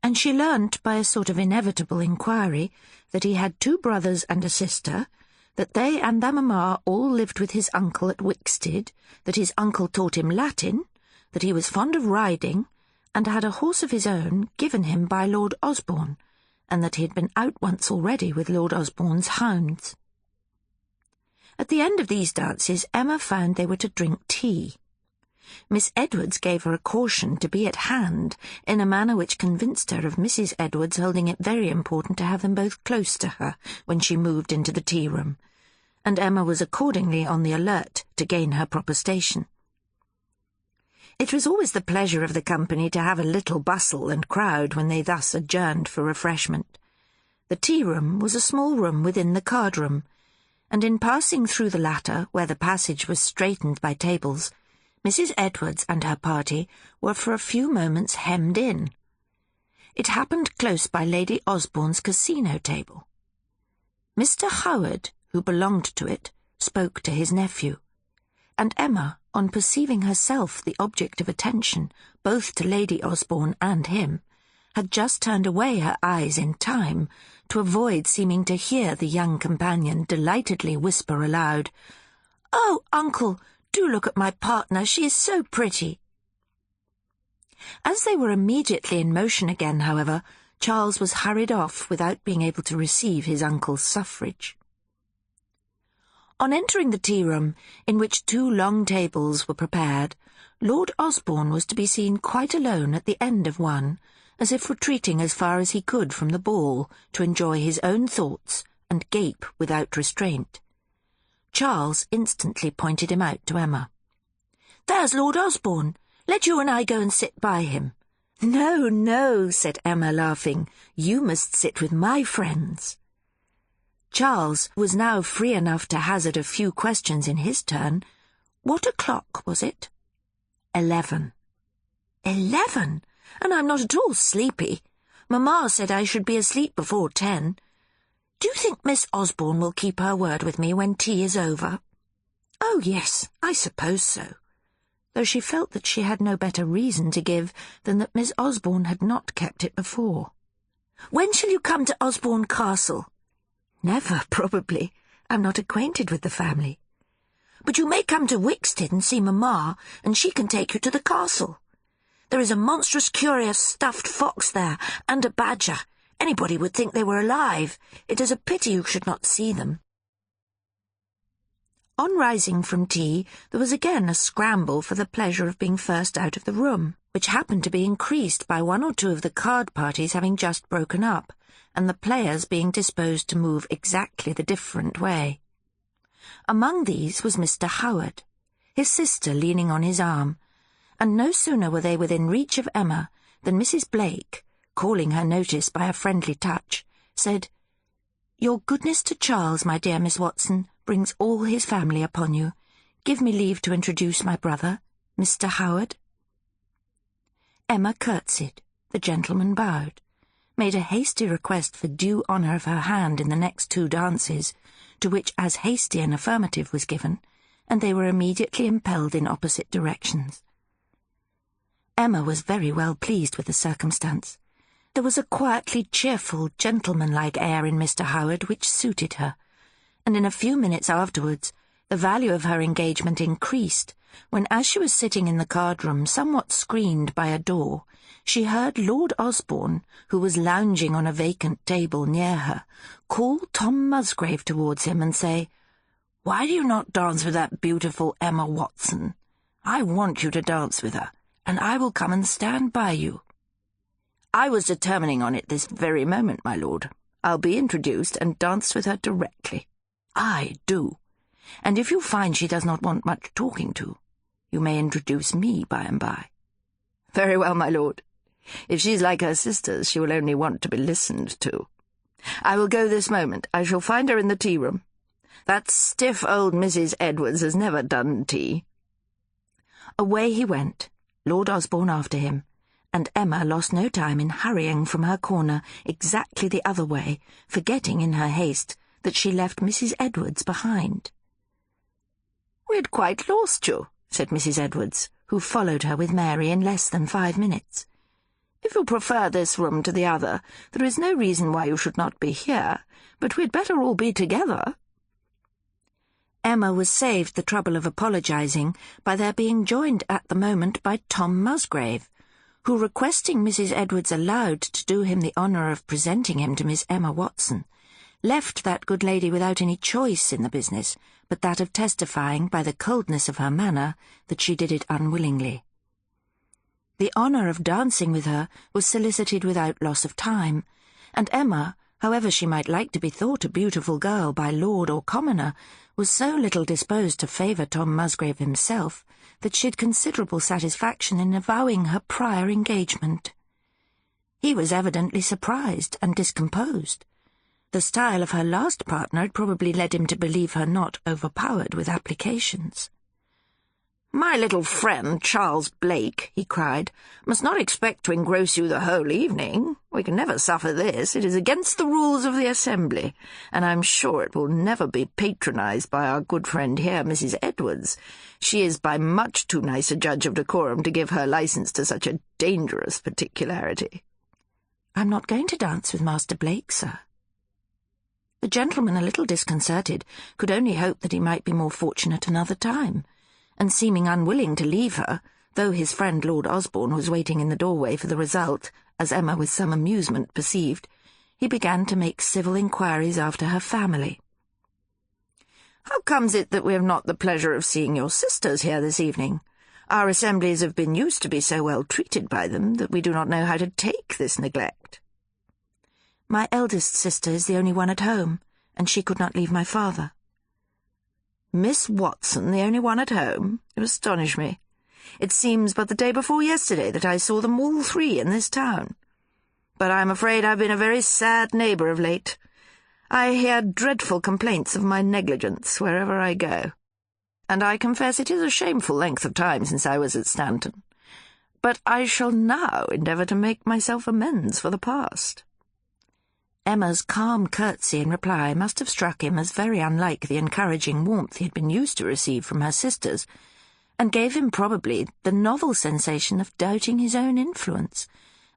and she learnt by a sort of inevitable inquiry that he had 2 brothers and a sister, that they and their mamma all lived with his uncle at Wixted, that his uncle taught him Latin, that he was fond of riding, and had a horse of his own given him by Lord Osborne, and that he had been out once already with Lord Osborne's hounds. At the end of these dances Emma found they were to drink tea. Miss Edwards gave her a caution to be at hand, in a manner which convinced her of Mrs. Edwards holding it very important to have them both close to her when she moved into the tea-room, and Emma was accordingly on the alert to gain her proper station. It was always the pleasure of the company to have a little bustle and crowd when they thus adjourned for refreshment. The tea-room was a small room within the card-room, and in passing through the latter, where the passage was straightened by tables, Mrs. Edwards and her party were for a few moments hemmed in. It happened close by Lady Osborne's casino table. Mr. Howard, who belonged to it, spoke to his nephew, and Emma, on perceiving herself the object of attention, both to Lady Osborne and him, had just turned away her eyes in time to avoid seeming to hear the young companion delightedly whisper aloud, "Oh, uncle, do look at my partner, she is so pretty." As they were immediately in motion again, however, Charles was hurried off without being able to receive his uncle's suffrage. On entering the tea-room, in which 2 long tables were prepared, Lord Osborne was to be seen quite alone at the end of one, as if retreating as far as he could from the ball to enjoy his own thoughts and gape without restraint. Charles instantly pointed him out to Emma. "There's Lord Osborne. Let you and I go and sit by him." "No, no," said Emma, laughing. "You must sit with my friends." Charles was now free enough to hazard a few questions in his turn. What o'clock was it? 11. 11? And I'm not at all sleepy. Mamma said I should be asleep before 10. Do you think Miss Osborne will keep her word with me when tea is over?" "Oh, yes, I suppose so," though she felt that she had no better reason to give than that Miss Osborne had not kept it before. "When shall you come to Osborne Castle?" "Never, probably. I'm not acquainted with the family." "But you may come to Wixted and see Mamma, and she can take you to the castle. There is a monstrous curious stuffed fox there, and a badger. Anybody would think they were alive. It is a pity you should not see them." On rising from tea, there was again a scramble for the pleasure of being first out of the room, which happened to be increased by 1 or 2 of the card parties having just broken up, and the players being disposed to move exactly the different way. Among these was Mr. Howard, his sister leaning on his arm, and no sooner were they within reach of Emma than Mrs. Blake, calling her notice by a friendly touch, said, "Your goodness to Charles, my dear Miss Watson, brings all his family upon you. Give me leave to introduce my brother, Mr. Howard." Emma curtsied, the gentleman bowed, made a hasty request for due honour of her hand in the next 2 dances, to which as hasty an affirmative was given, and they were immediately impelled in opposite directions. Emma was very well pleased with the circumstance. There was a quietly cheerful, gentlemanlike air in Mr. Howard which suited her, and in a few minutes afterwards the value of her engagement increased, when as she was sitting in the card-room somewhat screened by a door, she heard Lord Osborne, who was lounging on a vacant table near her, call Tom Musgrave towards him and say, "Why do you not dance with that beautiful Emma Watson? I want you to dance with her, and I will come and stand by you." "I was determining on it this very moment, my lord. I'll be introduced and dance with her directly." "I do. and if you find she does not want much talking to, you may introduce me by and by." "Very well, my lord. If she is like her sisters, she will only want to be listened to. I will go this moment. I shall find her in the tea-room. That stiff old Mrs. Edwards has never done tea." Away he went, Lord Osborne after him, and Emma lost no time in hurrying from her corner exactly the other way, forgetting in her haste that she left Mrs. Edwards behind. "We had quite lost you," said Mrs. Edwards, who followed her with Mary in less than 5 minutes. "If you prefer this room to the other, there is no reason why you should not be here, but we'd better all be together." Emma was saved the trouble of apologising by their being joined at the moment by Tom Musgrave, who, requesting Mrs. Edwards allowed to do him the honour of presenting him to Miss Emma Watson, left that good lady without any choice in the business but that of testifying by the coldness of her manner that she did it unwillingly. The honour of dancing with her was solicited without loss of time, and Emma, however she might like to be thought a beautiful girl by lord or commoner, was so little disposed to favour Tom Musgrave himself that she had considerable satisfaction in avowing her prior engagement. He was evidently surprised and discomposed. The style of her last partner had probably led him to believe her not overpowered with applications. "My little friend, Charles Blake," he cried, "must not expect to engross you the whole evening. We can never suffer this. It is against the rules of the Assembly, and I'm sure it will never be patronised by our good friend here, Mrs. Edwards. She is by much too nice a judge of decorum to give her licence to such a dangerous particularity." "I'm not going to dance with Master Blake, sir." The gentleman, a little disconcerted, could only hope that he might be more fortunate another time, and seeming unwilling to leave her, though his friend Lord Osborne was waiting in the doorway for the result, as Emma with some amusement perceived, he began to make civil inquiries after her family. "How comes it that we have not the pleasure of seeing your sisters here this evening? Our assemblies have been used to be so well treated by them that we do not know how to take this neglect." "My eldest sister is the only one at home, and she could not leave my father." "Miss Watson, the only one at home? You astonish me. It seems but the day before yesterday that I saw them all 3 in this town. But I'm afraid I've been a very sad neighbour of late. I hear dreadful complaints of my negligence wherever I go, and I confess it is a shameful length of time since I was at Stanton. But I shall now endeavour to make myself amends for the past." Emma's calm curtsy in reply must have struck him as very unlike the encouraging warmth he had been used to receive from her sisters, and gave him probably the novel sensation of doubting his own influence,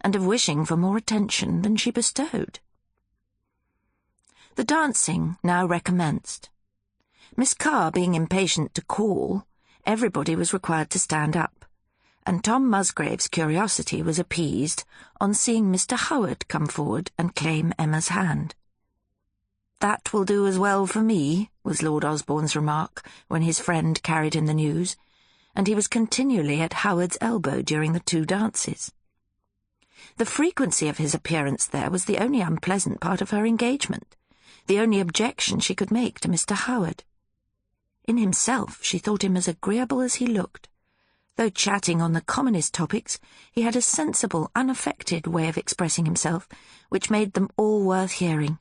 and of wishing for more attention than she bestowed. The dancing now recommenced. Miss Carr being impatient to call, everybody was required to stand up, and Tom Musgrave's curiosity was appeased on seeing Mr. Howard come forward and claim Emma's hand. "That will do as well for me," was Lord Osborne's remark when his friend carried him the news, and he was continually at Howard's elbow during the 2 dances. The frequency of his appearance there was the only unpleasant part of her engagement, the only objection she could make to Mr. Howard. In himself she thought him as agreeable as he looked. Though chatting on the commonest topics, he had a sensible, unaffected way of expressing himself, which made them all worth hearing,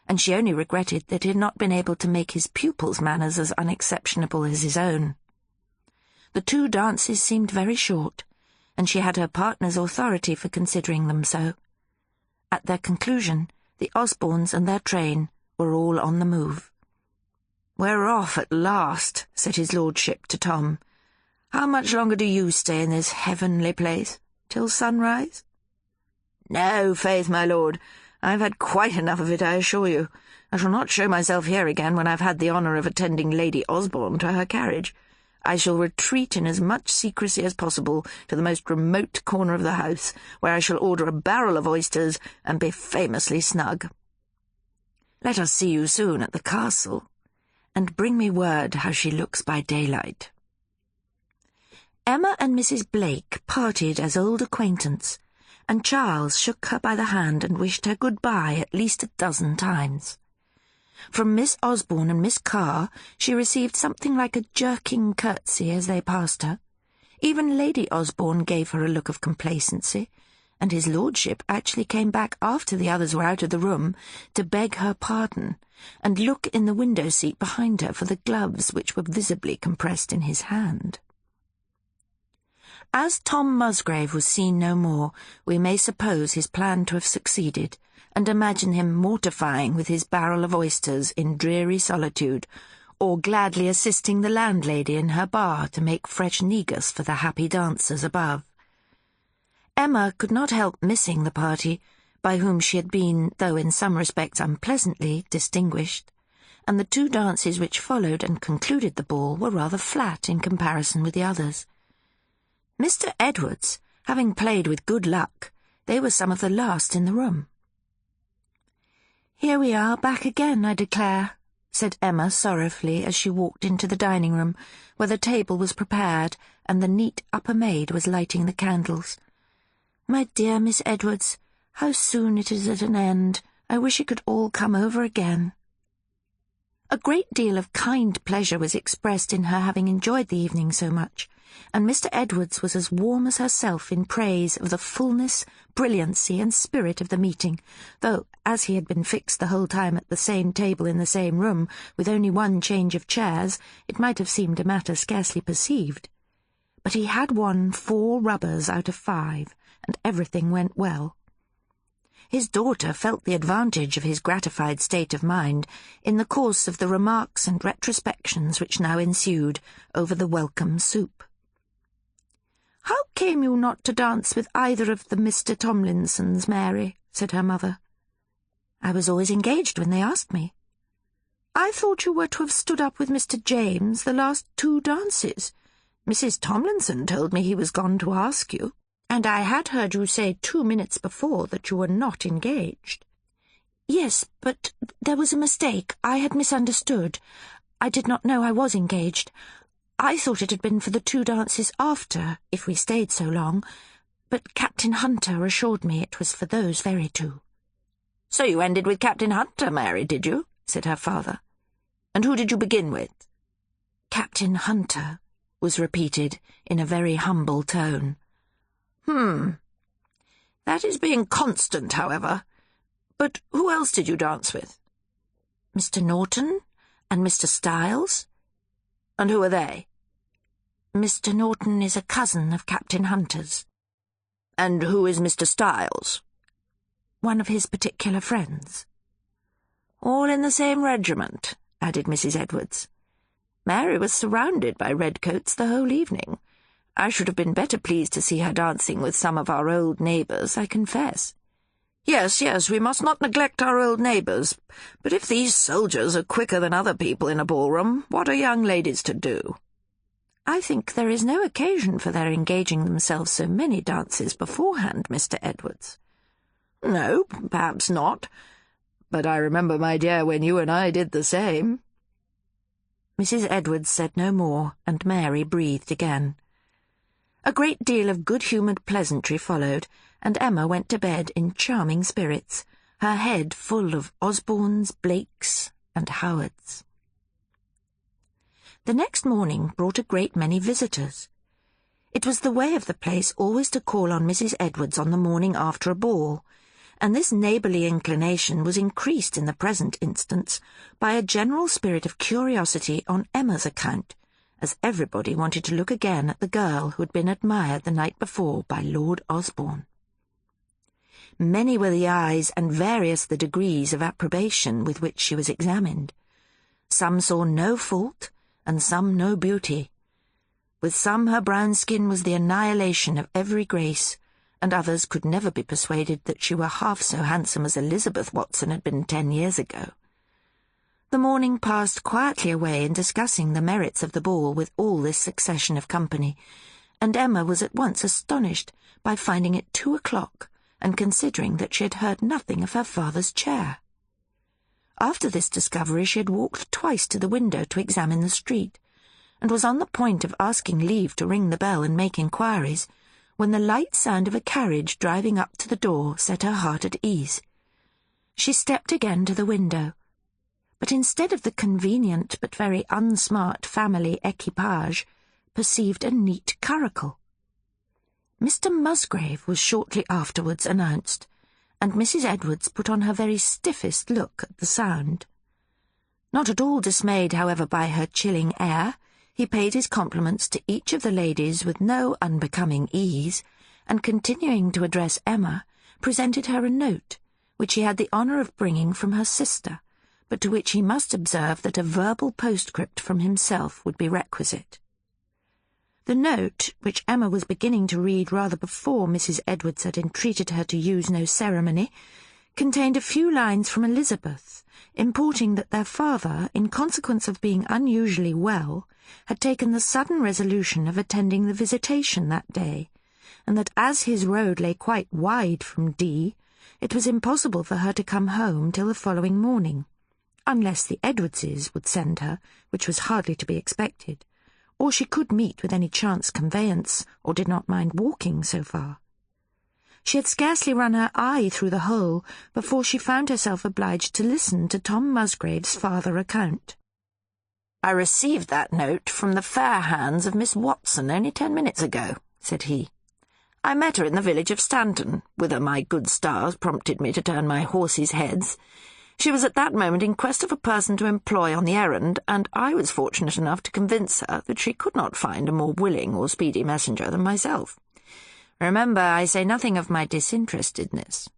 and she only regretted that he had not been able to make his pupils' manners as unexceptionable as his own. The 2 dances seemed very short, and she had her partner's authority for considering them so. At their conclusion, the Osbornes and their train were all on the move. "We're off at last," said his lordship to Tom. "How much longer do you stay in this heavenly place? Till sunrise?" "No, faith, my lord. I've had quite enough of it, I assure you. I shall not show myself here again when I've had the honour of attending Lady Osborne to her carriage. I shall retreat in as much secrecy as possible to the most remote corner of the house, where I shall order a barrel of oysters and be famously snug." "Let us see you soon at the castle, and bring me word how she looks by daylight." Emma and Mrs. Blake parted as old acquaintance, and Charles shook her by the hand and wished her good-bye at least a dozen times. From Miss Osborne and Miss Carr she received something like a jerking curtsy as they passed her. Even Lady Osborne gave her a look of complacency, and his lordship actually came back after the others were out of the room to beg her pardon, and look in the window-seat behind her for the gloves which were visibly compressed in his hand. As Tom Musgrave was seen no more, we may suppose his plan to have succeeded, and imagine him mortifying with his barrel of oysters in dreary solitude, or gladly assisting the landlady in her bar to make fresh negus for the happy dancers above. Emma could not help missing the party, by whom she had been, though in some respects unpleasantly, distinguished, and the 2 dances which followed and concluded the ball were rather flat in comparison with the others. Mr. Edwards, having played with good luck, they were some of the last in the room. "Here we are, back again, I declare," said Emma sorrowfully as she walked into the dining-room, where the table was prepared and the neat upper maid was lighting the candles. "My dear Miss Edwards, how soon it is at an end. I wish it could all come over again." A great deal of kind pleasure was expressed in her having enjoyed the evening so much, and Mr. Edwards was as warm as herself in praise of the fullness, brilliancy, and spirit of the meeting, though, as he had been fixed the whole time at the same table in the same room, with only one change of chairs, it might have seemed a matter scarcely perceived. But he had won 4 rubbers out of 5, and everything went well. His daughter felt the advantage of his gratified state of mind in the course of the remarks and retrospections which now ensued over the welcome soup. "How came you not to dance with either of the Mr. Tomlinsons, Mary?" said her mother. "I was always engaged when they asked me." "I thought you were to have stood up with Mr. James the last 2 dances. Mrs. Tomlinson told me he was gone to ask you, and I had heard you say 2 minutes before that you were not engaged." "Yes, but there was a mistake. I had misunderstood. I did not know I was engaged. I thought it had been for the 2 dances after, if we stayed so long, but Captain Hunter assured me it was for those very 2. "So you ended with Captain Hunter, Mary, did you?" said her father. "And who did you begin with?" "Captain Hunter," was repeated in a very humble tone. That is being constant, however. But who else did you dance with?" "Mr. Norton and Mr. Styles." "And who are they?" "Mr. Norton is a cousin of Captain Hunter's." "And who is Mr. Styles?" "One of his particular friends." "All in the same regiment," added Mrs. Edwards. "Mary was surrounded by redcoats the whole evening. I should have been better pleased to see her dancing with some of our old neighbours, I confess." Yes, we must not neglect our old neighbours. But if these soldiers are quicker than other people in a ballroom, what are young ladies to do?" "I think there is no occasion for their engaging themselves so many dances beforehand, Mr. Edwards." "No, perhaps not. But I remember, my dear, when you and I did the same." Mrs. Edwards said no more, and Mary breathed again. A great deal of good-humoured pleasantry followed, and Emma went to bed in charming spirits, her head full of Osbornes, Blakes, and Howards. The next morning brought a great many visitors. It was the way of the place always to call on Mrs. Edwards on the morning after a ball, and this neighbourly inclination was increased in the present instance by a general spirit of curiosity on Emma's account, as everybody wanted to look again at the girl who had been admired the night before by Lord Osborne. Many were the eyes and various the degrees of approbation with which she was examined. Some saw no fault, and some no beauty. With some her brown skin was the annihilation of every grace, and others could never be persuaded that she were half so handsome as Elizabeth Watson had been 10 years ago. The morning passed quietly away in discussing the merits of the ball with all this succession of company, and Emma was at once astonished by finding it 2 o'clock, and considering that she had heard nothing of her father's chair. After this discovery she had walked twice to the window to examine the street, and was on the point of asking leave to ring the bell and make inquiries, when the light sound of a carriage driving up to the door set her heart at ease. She stepped again to the window, but instead of the convenient but very unsmart family equipage, perceived a neat curricle. Mr. Musgrave was shortly afterwards announced, and Mrs. Edwards put on her very stiffest look at the sound. Not at all dismayed, however, by her chilling air, he paid his compliments to each of the ladies with no unbecoming ease, and continuing to address Emma, presented her a note, which he had the honour of bringing from her sister, but to which he must observe that a verbal postscript from himself would be requisite. The note, which Emma was beginning to read rather before Mrs. Edwards had entreated her to use no ceremony, contained a few lines from Elizabeth, importing that their father, in consequence of being unusually well, had taken the sudden resolution of attending the visitation that day, and that as his road lay quite wide from D, it was impossible for her to come home till the following morning, unless the Edwardses would send her, which was hardly to be expected, or she could meet with any chance conveyance, or did not mind walking so far. She had scarcely run her eye through the whole before she found herself obliged to listen to Tom Musgrave's farther account. "I received that note from the fair hands of Miss Watson only 10 minutes ago," said he. "I met her in the village of Stanton, whither my good stars prompted me to turn my horses' heads. She was at that moment in quest of a person to employ on the errand, and I was fortunate enough to convince her that she could not find a more willing or speedy messenger than myself. Remember, I say nothing of my disinterestedness.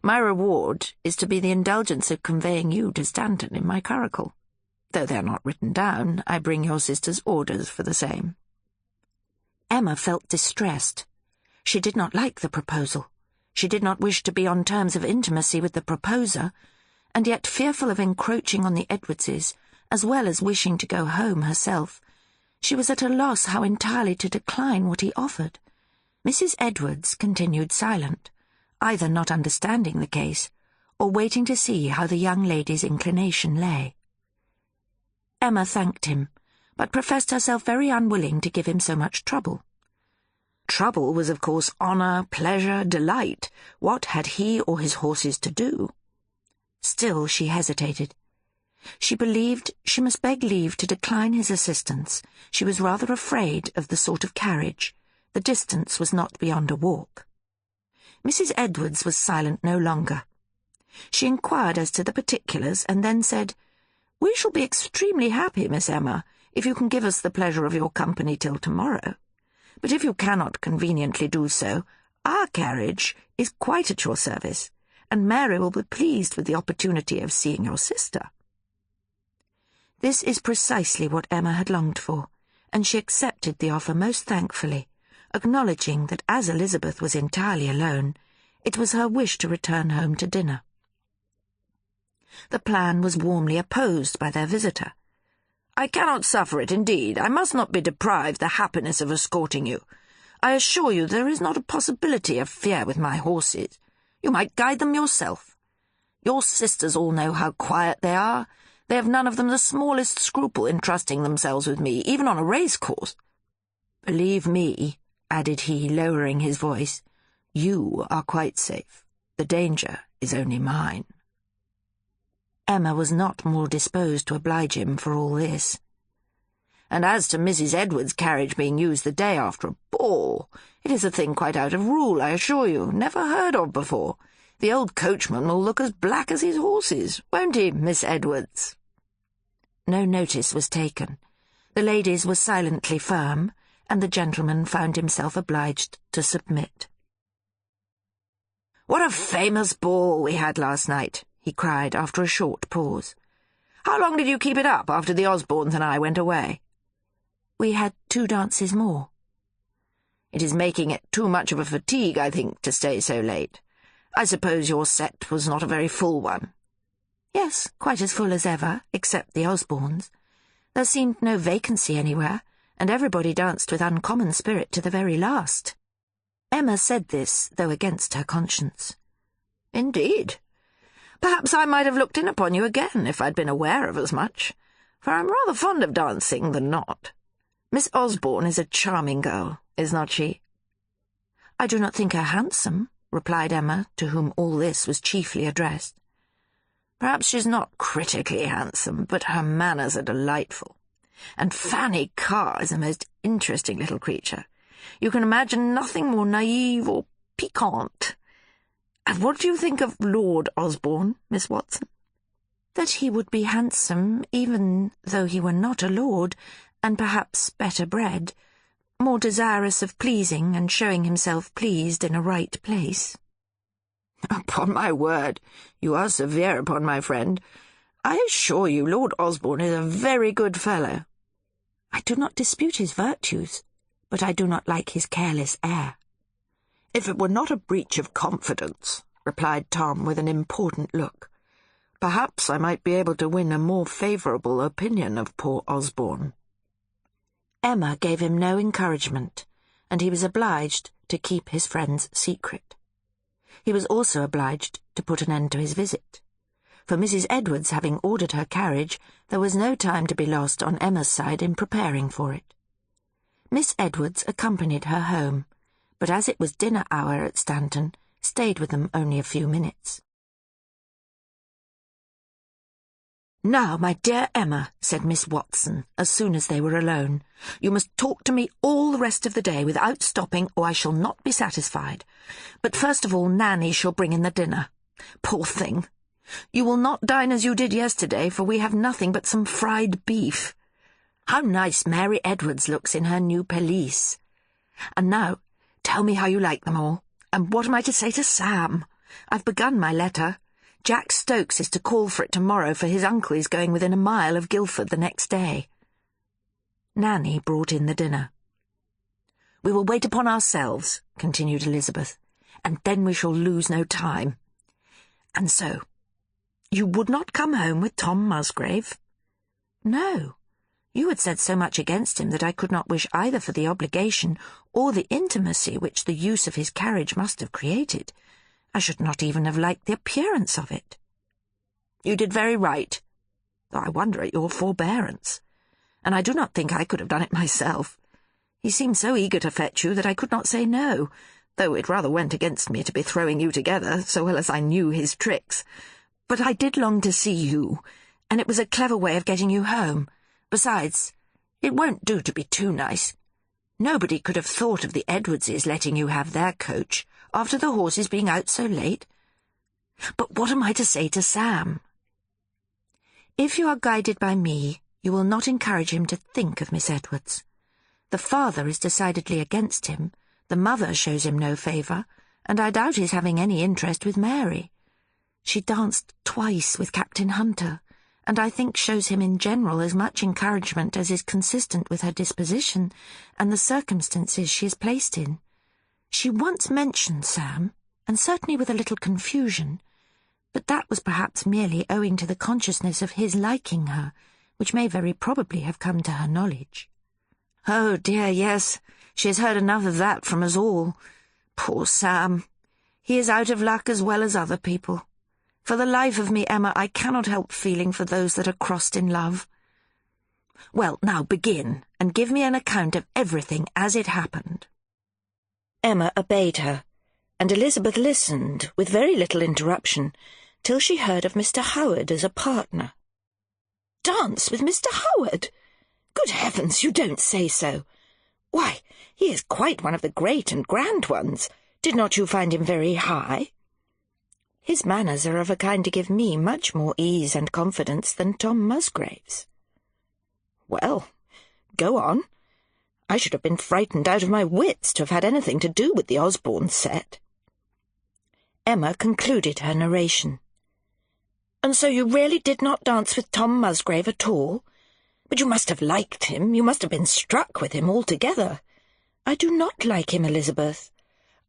My reward is to be the indulgence of conveying you to Stanton in my curricle. Though they are not written down, I bring your sister's orders for the same." Emma felt distressed. She did not like the proposal. She did not wish to be on terms of intimacy with the proposer, and yet fearful of encroaching on the Edwardses, as well as wishing to go home herself, she was at a loss how entirely to decline what he offered. Mrs. Edwards continued silent, either not understanding the case, or waiting to see how the young lady's inclination lay. Emma thanked him, but professed herself very unwilling to give him so much trouble. Trouble was, of course, honour, pleasure, delight. What had he or his horses to do? Still she hesitated. She believed she must beg leave to decline his assistance. She was rather afraid of the sort of carriage. The distance was not beyond a walk. Mrs. Edwards was silent no longer. She inquired as to the particulars, and then said, "We shall be extremely happy, Miss Emma, if you can give us the pleasure of your company till tomorrow. But if you cannot conveniently do so, our carriage is quite at your service, and Mary will be pleased with the opportunity of seeing your sister." This is precisely what Emma had longed for, and she accepted the offer most thankfully, acknowledging that as Elizabeth was entirely alone, it was her wish to return home to dinner. The plan was warmly opposed by their visitor. "I cannot suffer it, indeed. I must not be deprived the happiness of escorting you. I assure you there is not a possibility of fear with my horses. You might guide them yourself. Your sisters all know how quiet they are. They have none of them the smallest scruple in trusting themselves with me, even on a race-course. Believe me," added he, lowering his voice, "you are quite safe. The danger is only mine." Emma was not more disposed to oblige him for all this. "And as to Mrs. Edwards' carriage being used the day after a ball, it is a thing quite out of rule, I assure you, never heard of before. The old coachman will look as black as his horses, won't he, Miss Edwards?" No notice was taken. The ladies were silently firm, and the gentleman found himself obliged to submit. "What a famous ball we had last night!" he cried after a short pause. "How long did you keep it up after the Osbornes and I went away?" "We had 2 dances more." "It is making it too much of a fatigue, I think, to stay so late. I suppose your set was not a very full one?" "Yes, quite as full as ever, except the Osbornes. There seemed no vacancy anywhere, and everybody danced with uncommon spirit to the very last." Emma said this, though against her conscience. "Indeed? Perhaps I might have looked in upon you again if I'd been aware of as much, for I'm rather fond of dancing than not. Miss Osborne is a charming girl, is not she?" "I do not think her handsome," replied Emma, to whom all this was chiefly addressed. Perhaps she's not critically handsome, but her manners are delightful. And Fanny Carr is a most interesting little creature. You can imagine nothing more naive or piquant. And what do you think of Lord Osborne, Miss Watson?" "That he would be handsome, even though he were not a lord, and perhaps better bred, more desirous of pleasing and showing himself pleased in a right place." "Upon my word, you are severe upon my friend. I assure you Lord Osborne is a very good fellow." "I do not dispute his virtues, but I do not like his careless air." "If it were not a breach of confidence," replied Tom with an important look, "perhaps I might be able to win a more favourable opinion of poor Osborne." Emma gave him no encouragement, and he was obliged to keep his friend's secret. He was also obliged to put an end to his visit. For Mrs. Edwards having ordered her carriage, there was no time to be lost on Emma's side in preparing for it. Miss Edwards accompanied her home, but as it was dinner hour at Stanton, stayed with them only a few minutes. "Now, my dear Emma," said Miss Watson, as soon as they were alone, "you must talk to me all the rest of the day without stopping, or I shall not be satisfied. But first of all, Nanny shall bring in the dinner. Poor thing! You will not dine as you did yesterday, for we have nothing but some fried beef. How nice Mary Edwards looks in her new pelisse. And now, tell me how you like them all, and what am I to say to Sam? I've begun my letter. Jack Stokes is to call for it tomorrow, for his uncle is going within a mile of Guildford the next day." Nanny brought in the dinner. "We will wait upon ourselves," continued Elizabeth, "and then we shall lose no time. And so, you would not come home with Tom Musgrave?" "No. You had said so much against him that I could not wish either for the obligation or the intimacy which the use of his carriage must have created. I should not even have liked the appearance of it." "You did very right, though I wonder at your forbearance, and I do not think I could have done it myself. He seemed so eager to fetch you that I could not say no, though it rather went against me to be throwing you together, so well as I knew his tricks. But I did long to see you, and it was a clever way of getting you home. Besides, it won't do to be too nice. Nobody could have thought of the Edwardses letting you have their coach, after the horses being out so late. But what am I to say to Sam?" "If you are guided by me, you will not encourage him to think of Miss Edwards. The father is decidedly against him, the mother shows him no favour, and I doubt his having any interest with Mary. She danced twice with Captain Hunter, and I think shows him in general as much encouragement as is consistent with her disposition and the circumstances she is placed in. She once mentioned Sam, and certainly with a little confusion, but that was perhaps merely owing to the consciousness of his liking her, which may very probably have come to her knowledge." "Oh, dear, yes, she has heard enough of that from us all. Poor Sam! He is out of luck as well as other people. For the life of me, Emma, I cannot help feeling for those that are crossed in love. Well, now begin, and give me an account of everything as it happened." Emma obeyed her, and Elizabeth listened, with very little interruption, till she heard of Mr. Howard as a partner. "Dance with Mr. Howard? Good heavens, you don't say so! Why, he is quite one of the great and grand ones. Did not you find him very high?" "His manners are of a kind to give me much more ease and confidence than Tom Musgrave's." "Well, go on. I should have been frightened out of my wits to have had anything to do with the Osborne set." Emma concluded her narration. "And so you really did not dance with Tom Musgrave at all? But you must have liked him, you must have been struck with him altogether." "I do not like him, Elizabeth.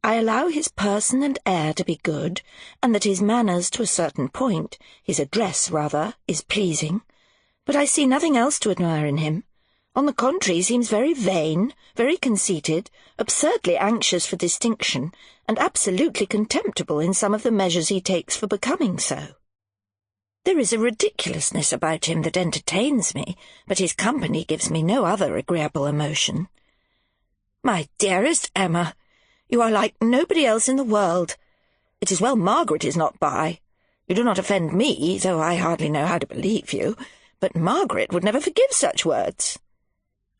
I allow his person and air to be good, and that his manners to a certain point, his address rather, is pleasing, but I see nothing else to admire in him. On the contrary, he seems very vain, very conceited, absurdly anxious for distinction, and absolutely contemptible in some of the measures he takes for becoming so. There is a ridiculousness about him that entertains me, but his company gives me no other agreeable emotion." "My dearest Emma, you are like nobody else in the world. It is well Margaret is not by. You do not offend me, though I hardly know how to believe you, but Margaret would never forgive such words."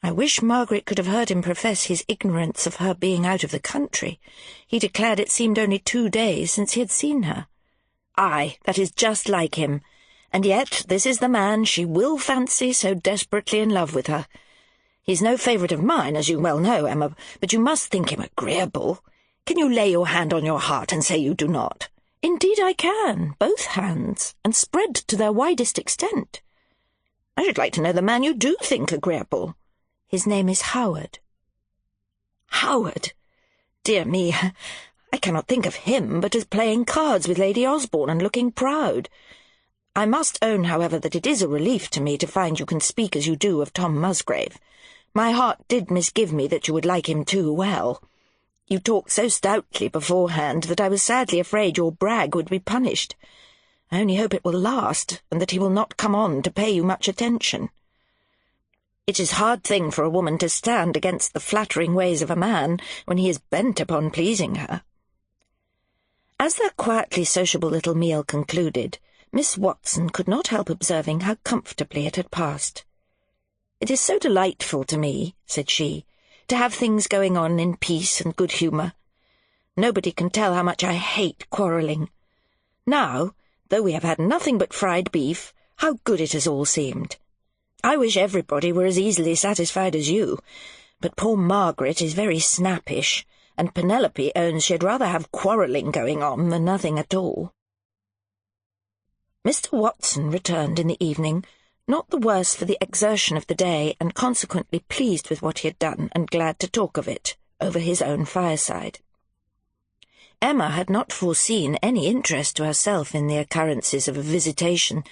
I wish Margaret could have heard him profess his ignorance of her being out of the country. He declared it seemed only 2 days since he had seen her. Aye, that is just like him. And yet this is the man she will fancy so desperately in love with her. He's no favourite of mine, as you well know, Emma, but you must think him agreeable. Can you lay your hand on your heart and say you do not? Indeed I can, both hands, and spread to their widest extent. I should like to know the man you do think agreeable. His name is Howard." "Howard? Dear me, I cannot think of him but as playing cards with Lady Osborne and looking proud. I must own, however, that it is a relief to me to find you can speak as you do of Tom Musgrave. My heart did misgive me that you would like him too well. You talked so stoutly beforehand that I was sadly afraid your brag would be punished. I only hope it will last, and that he will not come on to pay you much attention. It is a hard thing for a woman to stand against the flattering ways of a man when he is bent upon pleasing her." As their quietly sociable little meal concluded, Miss Watson could not help observing how comfortably it had passed. "It is so delightful to me," said she, "to have things going on in peace and good humour. Nobody can tell how much I hate quarrelling. Now, though we have had nothing but fried beef, how good it has all seemed. I wish everybody were as easily satisfied as you, but poor Margaret is very snappish, and Penelope owns she'd rather have quarrelling going on than nothing at all." Mr. Watson returned in the evening, not the worse for the exertion of the day, and consequently pleased with what he had done, and glad to talk of it, over his own fireside. Emma had not foreseen any interest to herself in the occurrences of a visitation,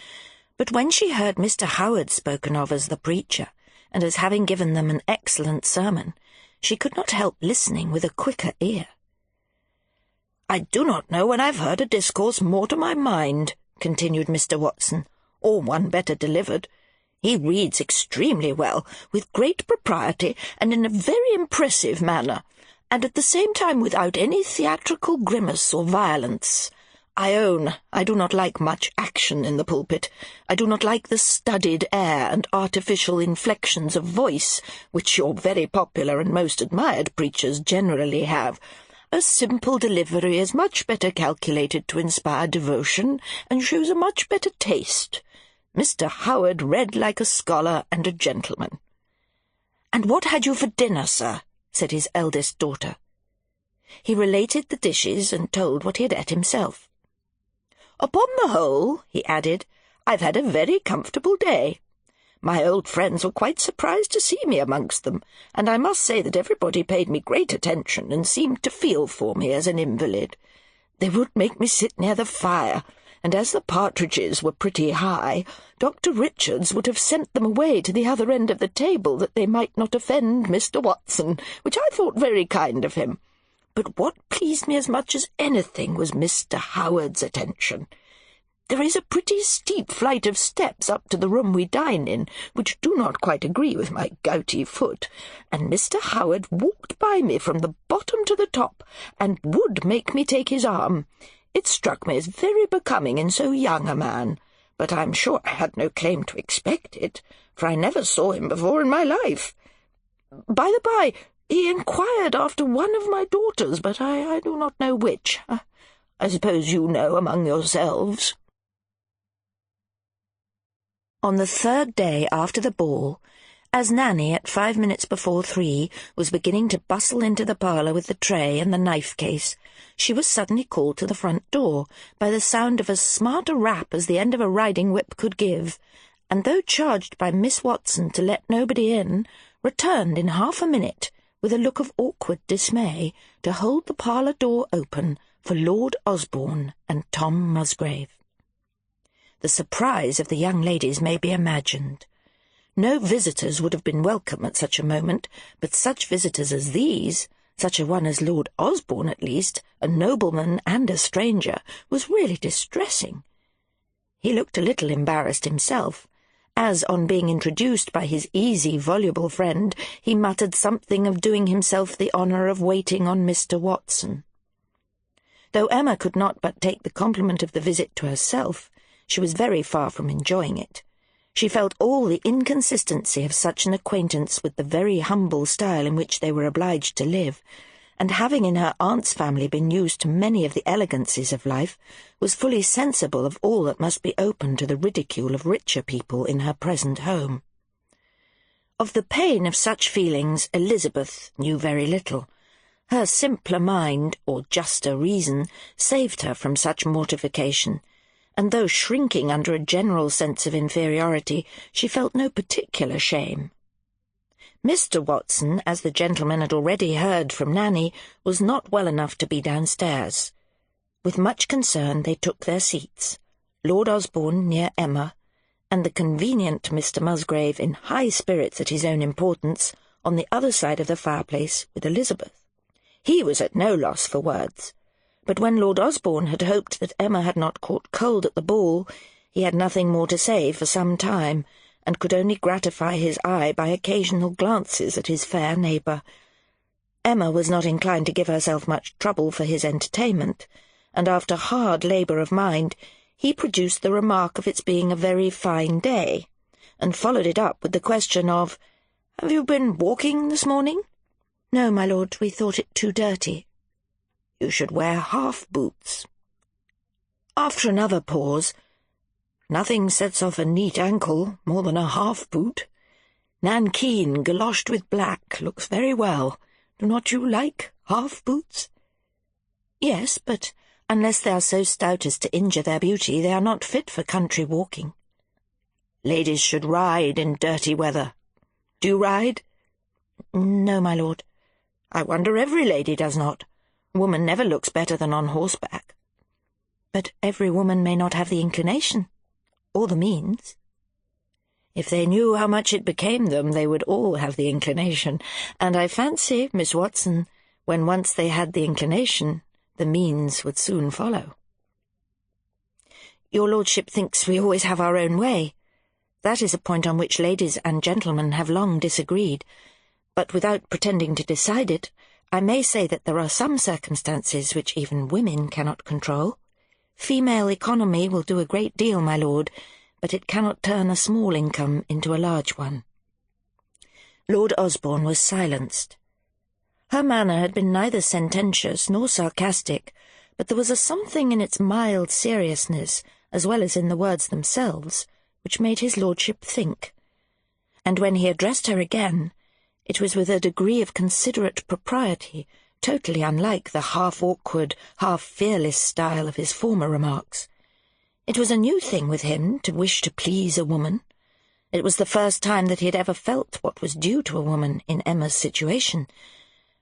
but when she heard Mr. Howard spoken of as the preacher, and as having given them an excellent sermon, she could not help listening with a quicker ear. "I do not know when I've heard a discourse more to my mind," continued Mr. Watson, "or one better delivered. He reads extremely well, with great propriety, and in a very impressive manner, and at the same time without any theatrical grimace or violence. I own I do not like much action in the pulpit. I do not like the studied air and artificial inflections of voice which your very popular and most admired preachers generally have. A simple delivery is much better calculated to inspire devotion, and shows a much better taste. Mr. Howard read like a scholar and a gentleman." "And what had you for dinner, sir?" said his eldest daughter. He related the dishes and told what he had ate himself. "Upon the whole," he added, "I've had a very comfortable day. My old friends were quite surprised to see me amongst them, and I must say that everybody paid me great attention and seemed to feel for me as an invalid. They would make me sit near the fire, and as the partridges were pretty high, Dr. Richards would have sent them away to the other end of the table that they might not offend Mr. Watson, which I thought very kind of him. But what pleased me as much as anything was Mr. Howard's attention. There is a pretty steep flight of steps up to the room we dine in, which do not quite agree with my gouty foot, and Mr. Howard walked by me from the bottom to the top, and would make me take his arm. It struck me as very becoming in so young a man, but I'm sure I had no claim to expect it, for I never saw him before in my life. By the by, he inquired after one of my daughters, but I do not know which. I suppose you know among yourselves." On the 3rd day after the ball, as Nanny at 5 minutes before 3 was beginning to bustle into the parlour with the tray and the knife-case, she was suddenly called to the front door by the sound of as smart a rap as the end of a riding-whip could give, and though charged by Miss Watson to let nobody in, returned in half a minute, with a look of awkward dismay, to hold the parlour door open for Lord Osborne and Tom Musgrave. The surprise of the young ladies may be imagined. No visitors would have been welcome at such a moment, but such visitors as these, such a one as Lord Osborne at least, a nobleman and a stranger, was really distressing. He looked a little embarrassed himself, as, on being introduced by his easy, voluble friend, he muttered something of doing himself the honour of waiting on Mr. Watson. Though Emma could not but take the compliment of the visit to herself, she was very far from enjoying it. She felt all the inconsistency of such an acquaintance with the very humble style in which they were obliged to live, and having in her aunt's family been used to many of the elegancies of life, was fully sensible of all that must be open to the ridicule of richer people in her present home. Of the pain of such feelings Elizabeth knew very little. Her simpler mind, or juster reason, saved her from such mortification, and though shrinking under a general sense of inferiority, she felt no particular shame. Mr. Watson, as the gentleman had already heard from Nanny, was not well enough to be downstairs. With much concern they took their seats, Lord Osborne near Emma, and the convenient Mr. Musgrave, in high spirits at his own importance, on the other side of the fireplace with Elizabeth. He was at no loss for words, but when Lord Osborne had hoped that Emma had not caught cold at the ball, he had nothing more to say for some time, and could only gratify his eye by occasional glances at his fair neighbour. Emma was not inclined to give herself much trouble for his entertainment, and after hard labour of mind, he produced the remark of its being a very fine day, and followed it up with the question of, "Have you been walking this morning?" "No, my lord, we thought it too dirty." "You should wear half-boots." After another pause, "Nothing sets off a neat ankle more than a half-boot. Nankeen galoshed with black looks very well. Do not you like half-boots?" "Yes, but unless they are so stout as to injure their beauty, they are not fit for country walking." "Ladies should ride in dirty weather. Do you ride?" "No, my lord." "I wonder every lady does not. Woman never looks better than on horseback." "But every woman may not have the inclination, or the means." "If they knew how much it became them, they would all have the inclination, and I fancy, Miss Watson, when once they had the inclination, the means would soon follow." "Your lordship thinks we always have our own way. That is a point on which ladies and gentlemen have long disagreed, but without pretending to decide it, I may say that there are some circumstances which even women cannot control. Female economy will do a great deal, my lord, but it cannot turn a small income into a large one." Lord Osborne was silenced. Her manner had been neither sententious nor sarcastic, but there was a something in its mild seriousness, as well as in the words themselves, which made his lordship think. And when he addressed her again, it was with a degree of considerate propriety totally unlike the half-awkward, half-fearless style of his former remarks. It was a new thing with him to wish to please a woman. It was the first time that he had ever felt what was due to a woman in Emma's situation,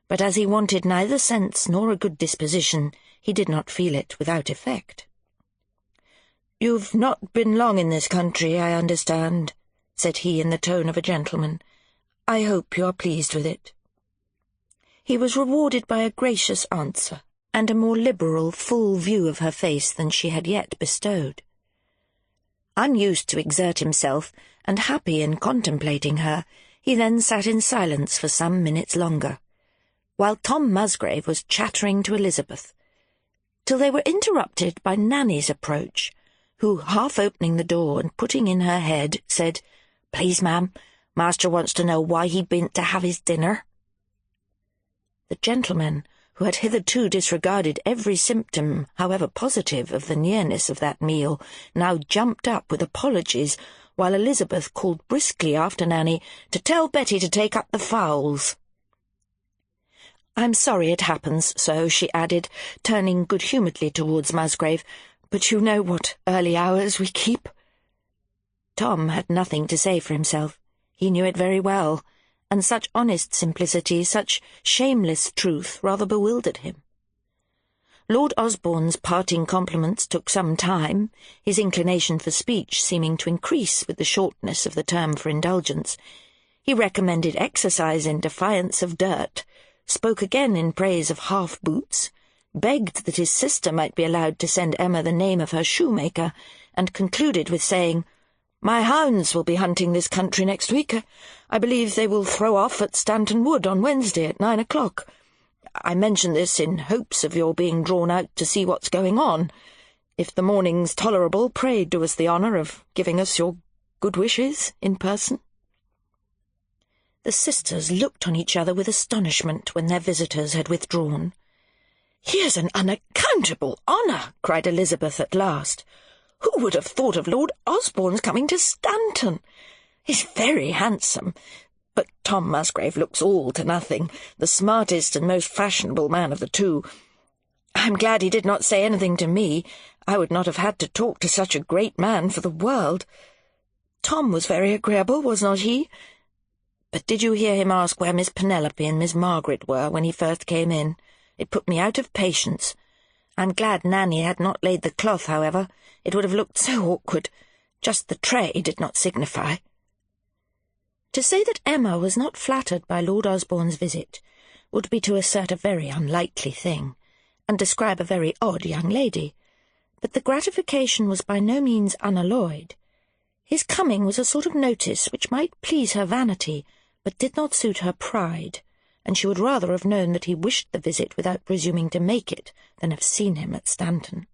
but as he wanted neither sense nor a good disposition, he did not feel it without effect. "You've not been long in this country, I understand," said he in the tone of a gentleman. "I hope you are pleased with it." He was rewarded by a gracious answer, and a more liberal, full view of her face than she had yet bestowed. Unused to exert himself, and happy in contemplating her, he then sat in silence for some minutes longer, while Tom Musgrave was chattering to Elizabeth, till they were interrupted by Nanny's approach, who, half opening the door and putting in her head, said, "Please, ma'am, master wants to know why he been to have his dinner." The gentleman, who had hitherto disregarded every symptom, however positive, of the nearness of that meal, now jumped up with apologies, while Elizabeth called briskly after Nanny to tell Betty to take up the fowls. "I'm sorry it happens so," she added, turning good-humouredly towards Musgrave, "but you know what early hours we keep." Tom had nothing to say for himself. He knew it very well, and such honest simplicity, such shameless truth, rather bewildered him. Lord Osborne's parting compliments took some time, his inclination for speech seeming to increase with the shortness of the term for indulgence. He recommended exercise in defiance of dirt, spoke again in praise of half-boots, begged that his sister might be allowed to send Emma the name of her shoemaker, and concluded with saying, "My hounds will be hunting this country next week. I believe they will throw off at Stanton Wood on Wednesday at 9 o'clock. I mention this in hopes of your being drawn out to see what's going on. If the morning's tolerable, pray do us the honour of giving us your good wishes in person." The sisters looked on each other with astonishment when their visitors had withdrawn. "Here's an unaccountable honour," cried Elizabeth at last. "Who would have thought of Lord Osborne's coming to Stanton? He's very handsome, but Tom Musgrave looks all to nothing, the smartest and most fashionable man of the two. I'm glad he did not say anything to me. I would not have had to talk to such a great man for the world. Tom was very agreeable, was not he? But did you hear him ask where Miss Penelope and Miss Margaret were when he first came in? It put me out of patience. I'm glad Nanny had not laid the cloth, however. It would have looked so awkward. Just the tray did not signify." To say that Emma was not flattered by Lord Osborne's visit would be to assert a very unlikely thing, and describe a very odd young lady, but the gratification was by no means unalloyed. His coming was a sort of notice which might please her vanity, but did not suit her pride, and she would rather have known that he wished the visit without presuming to make it than have seen him at Stanton.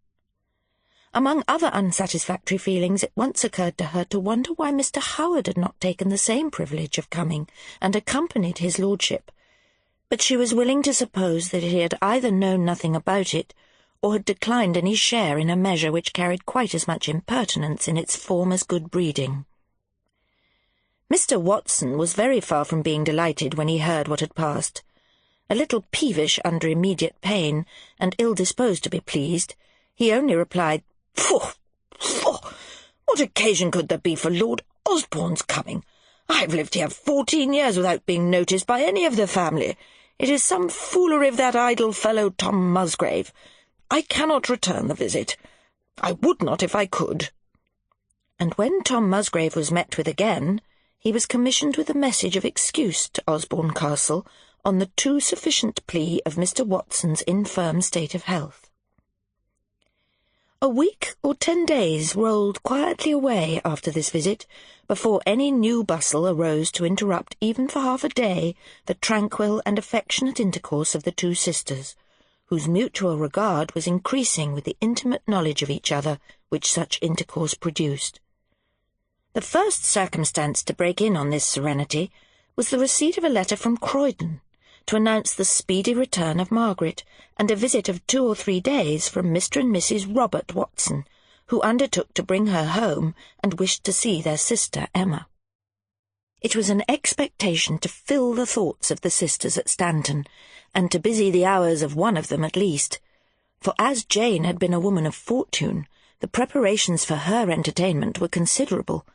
Among other unsatisfactory feelings, it once occurred to her to wonder why Mr. Howard had not taken the same privilege of coming and accompanied his lordship, but she was willing to suppose that he had either known nothing about it or had declined any share in a measure which carried quite as much impertinence in its form as good breeding. Mr. Watson was very far from being delighted when he heard what had passed. A little peevish under immediate pain, and ill-disposed to be pleased, he only replied, "Pooh! Pooh! What occasion could there be for Lord Osborne's coming? I've lived here 14 years without being noticed by any of the family. It is some foolery of that idle fellow Tom Musgrave. I cannot return the visit. I would not if I could." And when Tom Musgrave was met with again, he was commissioned with a message of excuse to Osborne Castle on the too sufficient plea of Mr. Watson's infirm state of health. A week or 10 days rolled quietly away after this visit, before any new bustle arose to interrupt even for half a day the tranquil and affectionate intercourse of the two sisters, whose mutual regard was increasing with the intimate knowledge of each other which such intercourse produced. The first circumstance to break in on this serenity was the receipt of a letter from Croydon, to announce the speedy return of Margaret, and a visit of 2 or 3 days from Mr. and Mrs. Robert Watson, who undertook to bring her home and wished to see their sister Emma. It was an expectation to fill the thoughts of the sisters at Stanton, and to busy the hours of one of them at least, for as Jane had been a woman of fortune, the preparations for her entertainment were considerable,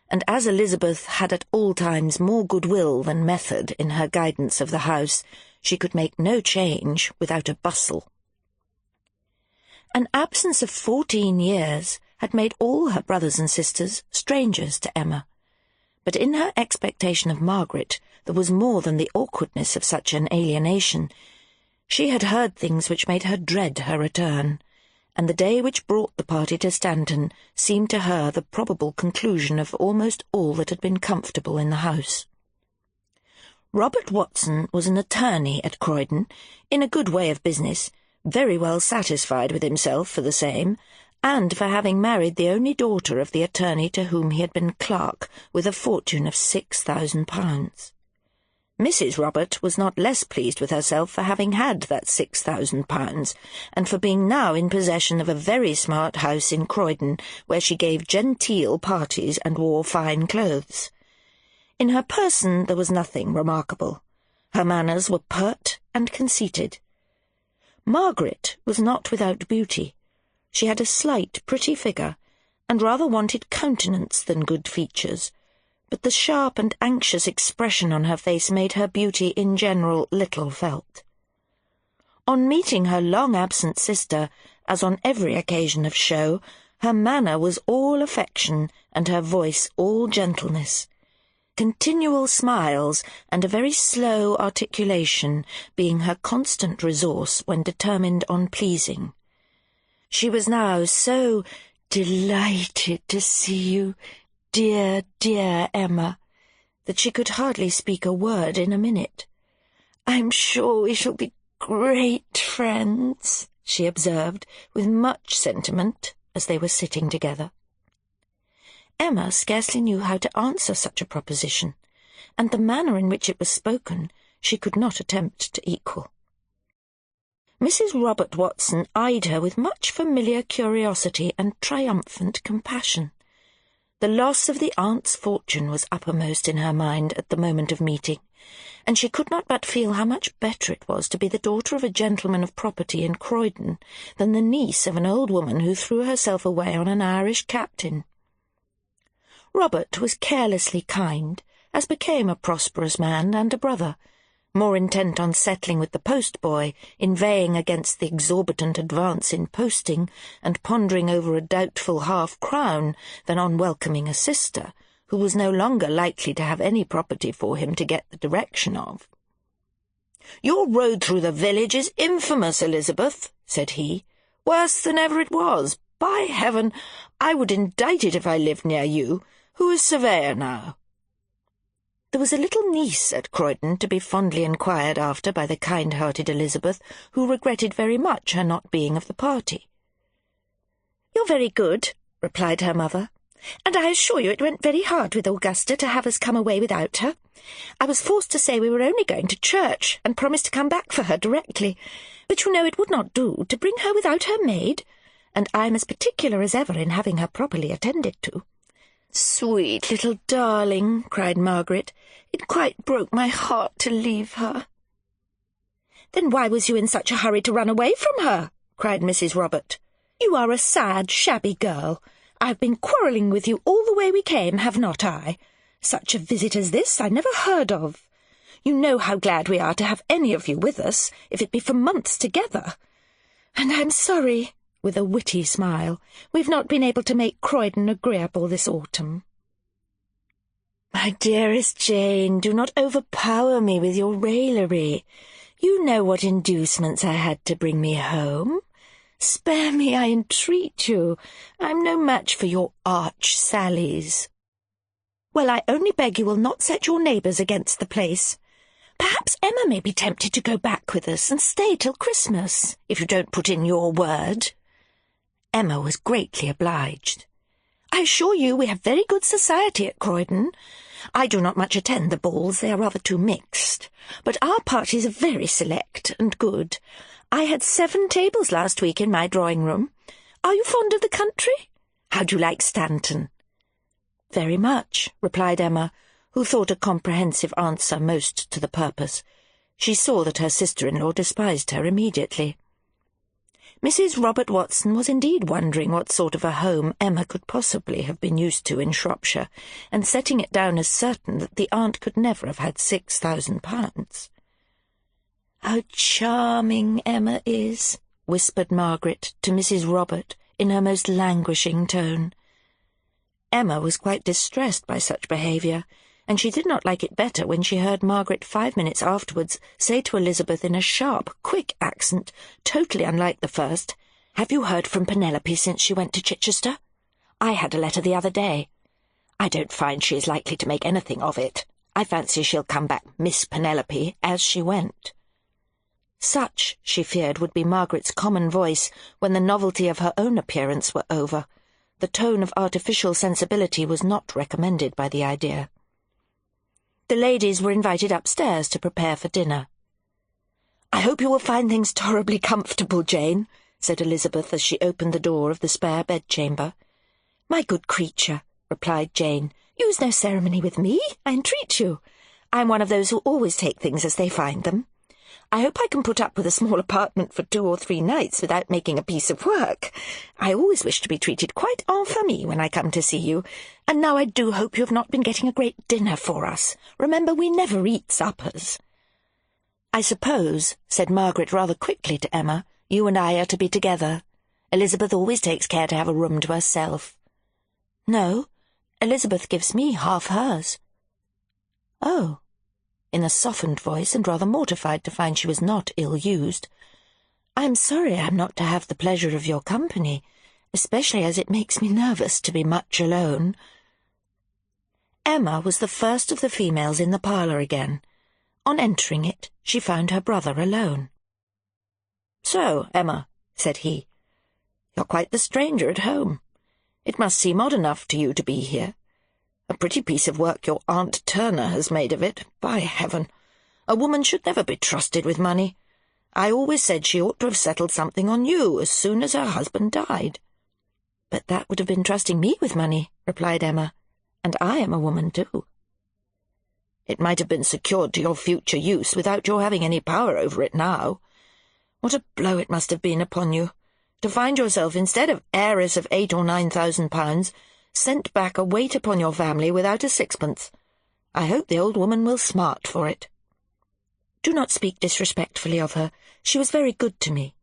and as Elizabeth had at all times more goodwill than method in her guidance of the house, she could make no change without a bustle. An absence of 14 years had made all her brothers and sisters strangers to Emma, but in her expectation of Margaret there was more than the awkwardness of such an alienation. She had heard things which made her dread her return, and the day which brought the party to Stanton seemed to her the probable conclusion of almost all that had been comfortable in the house. Robert Watson was an attorney at Croydon, in a good way of business, very well satisfied with himself for the same, and for having married the only daughter of the attorney to whom he had been clerk, with a fortune of £6,000. Mrs. Robert was not less pleased with herself for having had that £6,000, and for being now in possession of a very smart house in Croydon, where she gave genteel parties and wore fine clothes. In her person there was nothing remarkable. Her manners were pert and conceited. Margaret was not without beauty. She had a slight, pretty figure, and rather wanted countenance than good features, but the sharp and anxious expression on her face made her beauty in general little felt. On meeting her long-absent sister, as on every occasion of show, her manner was all affection and her voice all gentleness, continual smiles and a very slow articulation being her constant resource when determined on pleasing. She was now so delighted to see you, dear, dear Emma, that she could hardly speak a word in a minute. "I'm sure we shall be great friends," she observed, with much sentiment, as they were sitting together. Emma scarcely knew how to answer such a proposition, and the manner in which it was spoken she could not attempt to equal. Mrs. Robert Watson eyed her with much familiar curiosity and triumphant compassion. The loss of the aunt's fortune was uppermost in her mind at the moment of meeting, and she could not but feel how much better it was to be the daughter of a gentleman of property in Croydon than the niece of an old woman who threw herself away on an Irish captain. Robert was carelessly kind, as became a prosperous man and a brother, more intent on settling with the post-boy, inveighing against the exorbitant advance in posting, and pondering over a doubtful half-crown, than on welcoming a sister, who was no longer likely to have any property for him to get the direction of. "Your road through the village is infamous, Elizabeth," said he. "Worse than ever it was. By heaven, I would indict it if I lived near you. Who is surveyor now?" There was a little niece at Croydon to be fondly inquired after by the kind-hearted Elizabeth, who regretted very much her not being of the party. "You're very good," replied her mother, "and I assure you it went very hard with Augusta to have us come away without her. I was forced to say we were only going to church, and promised to come back for her directly. But you know it would not do to bring her without her maid, and I'm as particular as ever in having her properly attended to." "Sweet little darling," cried Margaret. "It quite broke my heart to leave her." "Then why was you in such a hurry to run away from her?" cried Mrs. Robert. "You are a sad, shabby girl. I've been quarrelling with you all the way we came, have not I? Such a visit as this I never heard of. You know how glad we are to have any of you with us, if it be for months together. And I'm sorry," with a witty smile, "we've not been able to make Croydon agreeable this autumn." "My dearest Jane, do not overpower me with your raillery. You know what inducements I had to bring me home. Spare me, I entreat you. I'm no match for your arch sallies." "Well, I only beg you will not set your neighbours against the place. Perhaps Emma may be tempted to go back with us and stay till Christmas, if you don't put in your word." Emma was greatly obliged. "I assure you we have very good society at Croydon. I do not much attend the balls, they are rather too mixed, but our parties are very select and good. I had 7 tables last week in my drawing-room. Are you fond of the country? How do you like Stanton?" "Very much," replied Emma, who thought a comprehensive answer most to the purpose. She saw that her sister-in-law despised her immediately. Mrs. Robert Watson was indeed wondering what sort of a home Emma could possibly have been used to in Shropshire, and setting it down as certain that the aunt could never have had £6,000. "How charming Emma is," whispered Margaret to Mrs. Robert in her most languishing tone. Emma was quite distressed by such behaviour, and she did not like it better when she heard Margaret 5 minutes afterwards say to Elizabeth in a sharp, quick accent, totally unlike the first, "Have you heard from Penelope since she went to Chichester? I had a letter the other day. I don't find she is likely to make anything of it. I fancy she'll come back Miss Penelope as she went." Such, she feared, would be Margaret's common voice when the novelty of her own appearance were over. The tone of artificial sensibility was not recommended by the idea. The ladies were invited upstairs to prepare for dinner. "I hope you will find things tolerably comfortable, Jane," said Elizabeth as she opened the door of the spare bedchamber. "My good creature," replied Jane, "use no ceremony with me, I entreat you. I'm one of those who always take things as they find them. I hope I can put up with a small apartment for 2 or 3 nights without making a piece of work. I always wish to be treated quite en famille when I come to see you, and now I do hope you have not been getting a great dinner for us. Remember, we never eat suppers." "I suppose," said Margaret rather quickly to Emma, "you and I are to be together. Elizabeth always takes care to have a room to herself." "No, Elizabeth gives me half hers." "Oh," in a softened voice, and rather mortified to find she was not ill-used. "I am sorry I'm not to have the pleasure of your company, especially as it makes me nervous to be much alone." Emma was the first of the females in the parlour again. On entering it, she found her brother alone. "So, Emma," said he, "you're quite the stranger at home. It must seem odd enough to you to be here. A pretty piece of work your Aunt Turner has made of it, by heaven! A woman should never be trusted with money. I always said she ought to have settled something on you as soon as her husband died." "But that would have been trusting me with money," replied Emma, "and I am a woman too." "It might have been secured to your future use without your having any power over it now. What a blow it must have been upon you, to find yourself, instead of heiress of £8,000 or £9,000, sent back a weight upon your family without a sixpence. I hope the old woman will smart for it." "Do not speak disrespectfully of her. She was very good to me,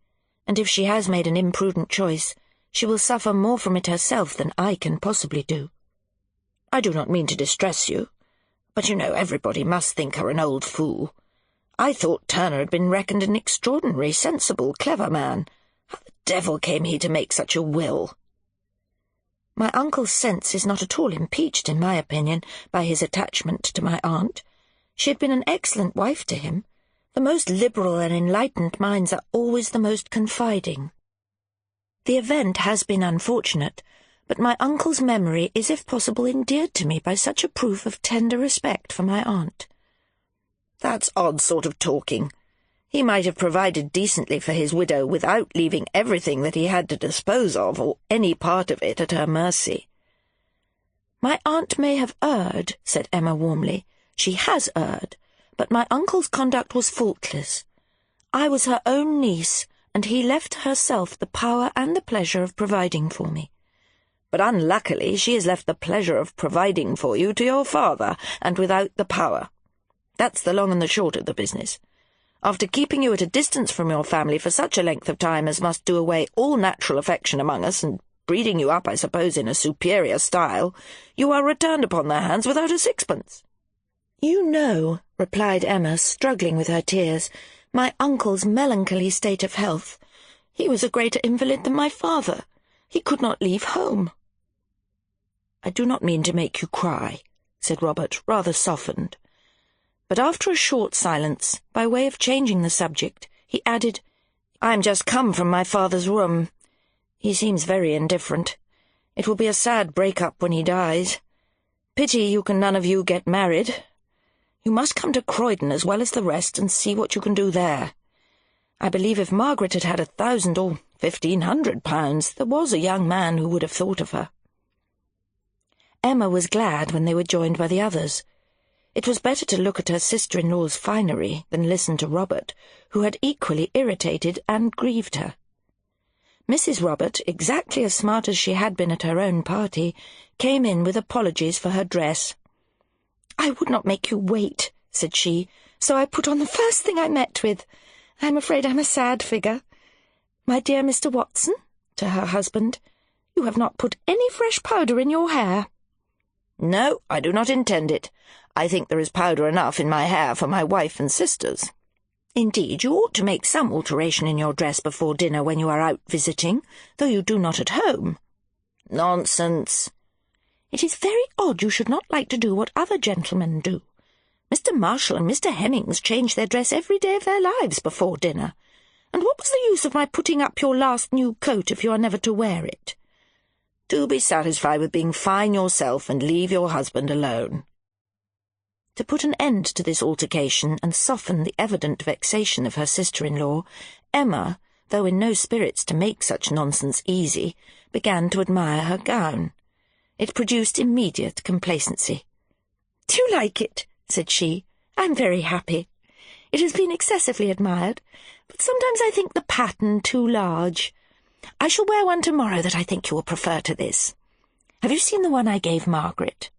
and if she has made an imprudent choice, she will suffer more from it herself than I can possibly do." "I do not mean to distress you, but you know everybody must think her an old fool. I thought Turner had been reckoned an extraordinary, sensible, clever man. How the devil came he to make such a will?" "My uncle's sense is not at all impeached, in my opinion, by his attachment to my aunt. She had been an excellent wife to him. The most liberal and enlightened minds are always the most confiding. The event has been unfortunate, but my uncle's memory is, if possible, endeared to me by such a proof of tender respect for my aunt." "That's odd sort of talking. He might have provided decently for his widow without leaving everything that he had to dispose of, or any part of it, at her mercy." "My aunt may have erred," said Emma warmly. "She has erred, but my uncle's conduct was faultless. I was her own niece, and he left to herself the power and the pleasure of providing for me." "But unluckily she has left the pleasure of providing for you to your father, and without the power. That's the long and the short of the business. After keeping you at a distance from your family for such a length of time as must do away all natural affection among us, and breeding you up, I suppose, in a superior style, you are returned upon their hands without a sixpence." "You know," replied Emma, struggling with her tears, "my uncle's melancholy state of health. He was a greater invalid than my father. He could not leave home." "I do not mean to make you cry," said Robert, rather softened. But after a short silence, by way of changing the subject, he added, "I am just come from my father's room. He seems very indifferent. It will be a sad break-up when he dies. Pity you can none of you get married. You must come to Croydon as well as the rest and see what you can do there. I believe if Margaret had had £1,000 or £1,500, there was a young man who would have thought of her." Emma was glad when they were joined by the others. It was better to look at her sister-in-law's finery than listen to Robert, who had equally irritated and grieved her. Mrs. Robert, exactly as smart as she had been at her own party, came in with apologies for her dress. "I would not make you wait," said she, "so I put on the first thing I met with. I'm afraid I'm a sad figure. My dear Mr. Watson," to her husband, "you have not put any fresh powder in your hair." "No, I do not intend it. I think there is powder enough in my hair for my wife and sisters." "Indeed, you ought to make some alteration in your dress before dinner when you are out visiting, though you do not at home." "Nonsense." "It is very odd you should not like to do what other gentlemen do. Mr. Marshall and Mr. Hemmings change their dress every day of their lives before dinner. And what was the use of my putting up your last new coat if you are never to wear it?" "Do be satisfied with being fine yourself and leave your husband alone." To put an end to this altercation and soften the evident vexation of her sister-in-law, Emma, though in no spirits to make such nonsense easy, began to admire her gown. It produced immediate complacency. "Do you like it?" said she. "I'm very happy. It has been excessively admired, but sometimes I think the pattern too large. I shall wear one tomorrow that I think you will prefer to this. Have you seen the one I gave Margaret?"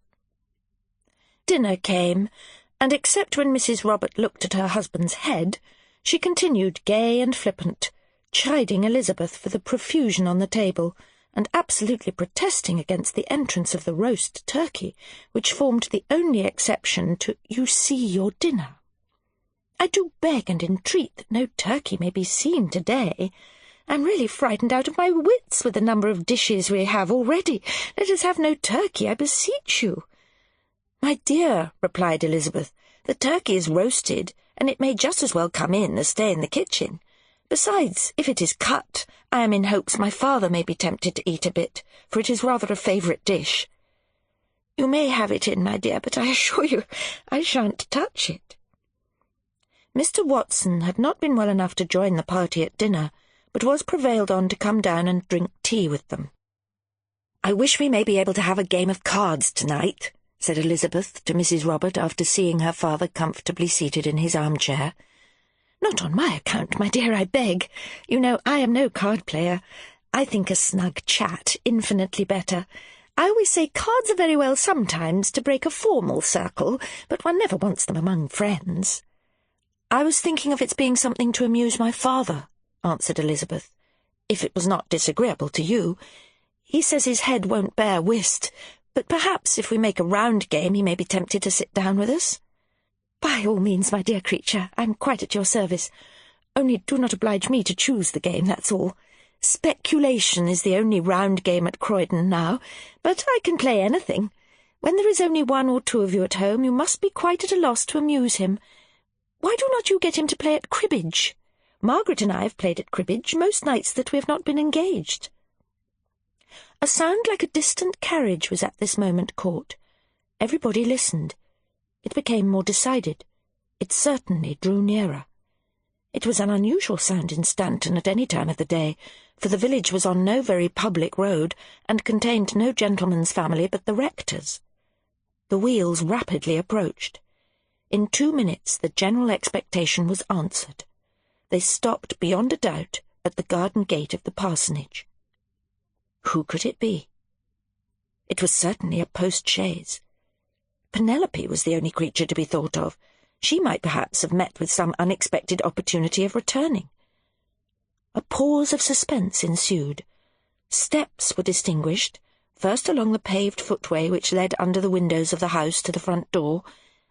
Dinner came, and except when Mrs. Robert looked at her husband's head, she continued gay and flippant, chiding Elizabeth for the profusion on the table, and absolutely protesting against the entrance of the roast turkey, which formed the only exception to "you see your dinner." "I do beg and entreat that no turkey may be seen to-day. I'm really frightened out of my wits with the number of dishes we have already. Let us have no turkey, I beseech you." "My dear," replied Elizabeth, "the turkey is roasted, and it may just as well come in as stay in the kitchen. Besides, if it is cut, I am in hopes my father may be tempted to eat a bit, for it is rather a favourite dish. You may have it in, my dear, but I assure you I shan't touch it. Mr. Watson had not been well enough to join the party at dinner, but was prevailed on to come down and drink tea with them. "I wish we may be able to have a game of cards tonight," said Elizabeth to Mrs. Robert after seeing her father comfortably seated in his armchair. "Not on my account, my dear, I beg. You know I am no card-player. I think a snug chat infinitely better. I always say cards are very well sometimes to break a formal circle, but one never wants them among friends." "I was thinking of its being something to amuse my father," answered Elizabeth, "if it was not disagreeable to you. He says his head won't bear whist, but perhaps if we make a round game he may be tempted to sit down with us." "By all means, my dear creature, I'm quite at your service. Only do not oblige me to choose the game, that's all. Speculation is the only round game at Croydon now, but I can play anything. When there is only one or two of you at home, you must be quite at a loss to amuse him. Why do not you get him to play at cribbage? Margaret and I have played at cribbage most nights that we have not been engaged." A sound like a distant carriage was at this moment caught. Everybody listened. It became more decided. It certainly drew nearer. It was an unusual sound in Stanton at any time of the day, for the village was on no very public road, and contained no gentleman's family but the rector's. The wheels rapidly approached. In 2 minutes the general expectation was answered. They stopped beyond a doubt at the garden gate of the parsonage. Who could it be? It was certainly a post-chaise. Penelope was the only creature to be thought of. She might perhaps have met with some unexpected opportunity of returning. A pause of suspense ensued. Steps were distinguished, first along the paved footway which led under the windows of the house to the front door,